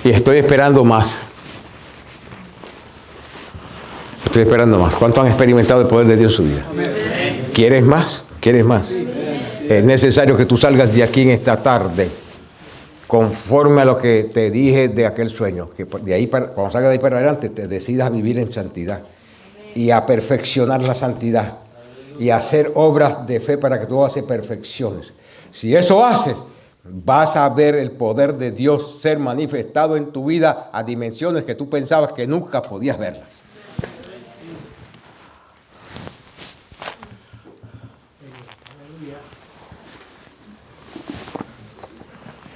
Y estoy esperando más. Estoy esperando más. ¿Cuánto han experimentado el poder de Dios en su vida? Amén. ¿Quieres más? ¿Quieres más? Es necesario que tú salgas de aquí en esta tarde conforme a lo que te dije de aquel sueño. Que de ahí cuando salgas de ahí para adelante te decidas a vivir en santidad y a perfeccionar la santidad y a hacer obras de fe para que tú hagas perfecciones. Si eso haces, vas a ver el poder de Dios ser manifestado en tu vida a dimensiones que tú pensabas que nunca podías verlas.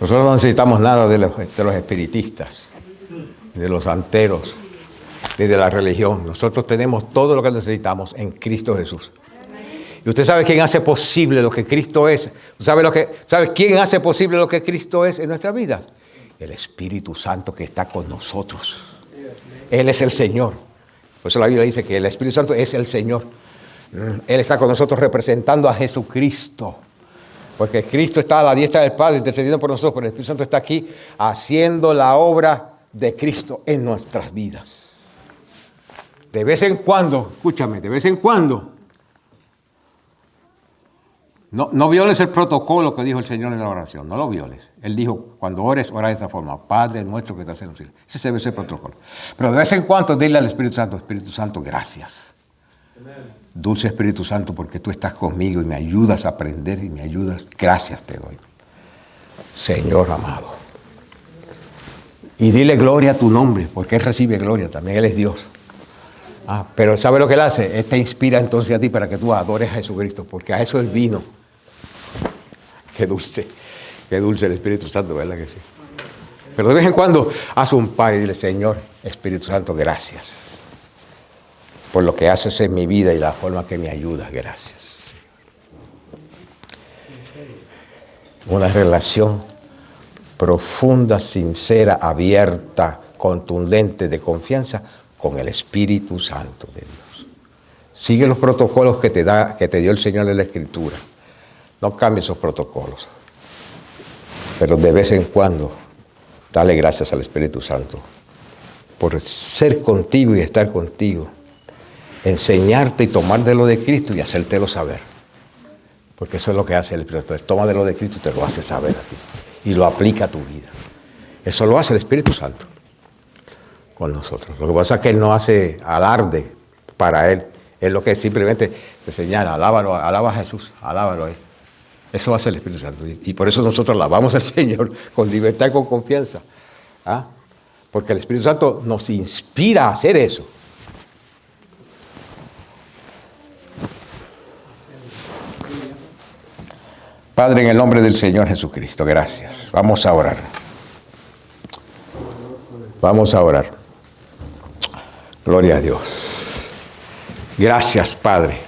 Nosotros no necesitamos nada de los espiritistas, de los santeros, ni de la religión. Nosotros tenemos todo lo que necesitamos en Cristo Jesús. Y usted sabe quién hace posible lo que Cristo es. ¿Sabe quién hace posible lo que Cristo es en nuestra vida? El Espíritu Santo que está con nosotros. Él es el Señor. Por eso la Biblia dice que el Espíritu Santo es el Señor. Él está con nosotros representando a Jesucristo. Porque Cristo está a la diestra del Padre intercediendo por nosotros, pero el Espíritu Santo está aquí haciendo la obra de Cristo en nuestras vidas. De vez en cuando, escúchame, de vez en cuando, no violes el protocolo que dijo el Señor en la oración, no lo violes. Él dijo, cuando ores, ora de esta forma, Padre nuestro que estás en los cielos. Ese debe ser el protocolo. Pero de vez en cuando dile al Espíritu Santo, gracias. Amén. Dulce Espíritu Santo, porque tú estás conmigo y me ayudas a aprender y me ayudas. Gracias te doy, Señor amado. Y dile gloria a tu nombre, porque Él recibe gloria, también Él es Dios. Pero ¿sabe lo que Él hace? Él te inspira entonces a ti para que tú adores a Jesucristo, porque a eso Él vino. Qué dulce el Espíritu Santo, ¿verdad que sí? Pero de vez en cuando haz un par y dile, Señor, Espíritu Santo, gracias por lo que haces en mi vida y la forma que me ayudas, gracias. Una relación profunda, sincera, abierta, contundente, de confianza con el Espíritu Santo de Dios. Sigue los protocolos que te dio el Señor en la Escritura. No cambies esos protocolos. Pero de vez en cuando, dale gracias al Espíritu Santo por ser contigo y estar contigo. Enseñarte y tomar de lo de Cristo y hacértelo saber. Porque eso es lo que hace el Espíritu Santo. Toma de lo de Cristo y te lo hace saber a ti. Y lo aplica a tu vida. Eso lo hace el Espíritu Santo con nosotros. Lo que pasa es que Él no hace alarde para Él. Es lo que simplemente te señala. Alaba a Jesús, alábalo a Él. Eso hace el Espíritu Santo. Y por eso nosotros alabamos al Señor con libertad y con confianza. Porque el Espíritu Santo nos inspira a hacer eso. Padre, en el nombre del Señor Jesucristo, gracias. Vamos a orar. Vamos a orar. Gloria a Dios. Gracias, Padre.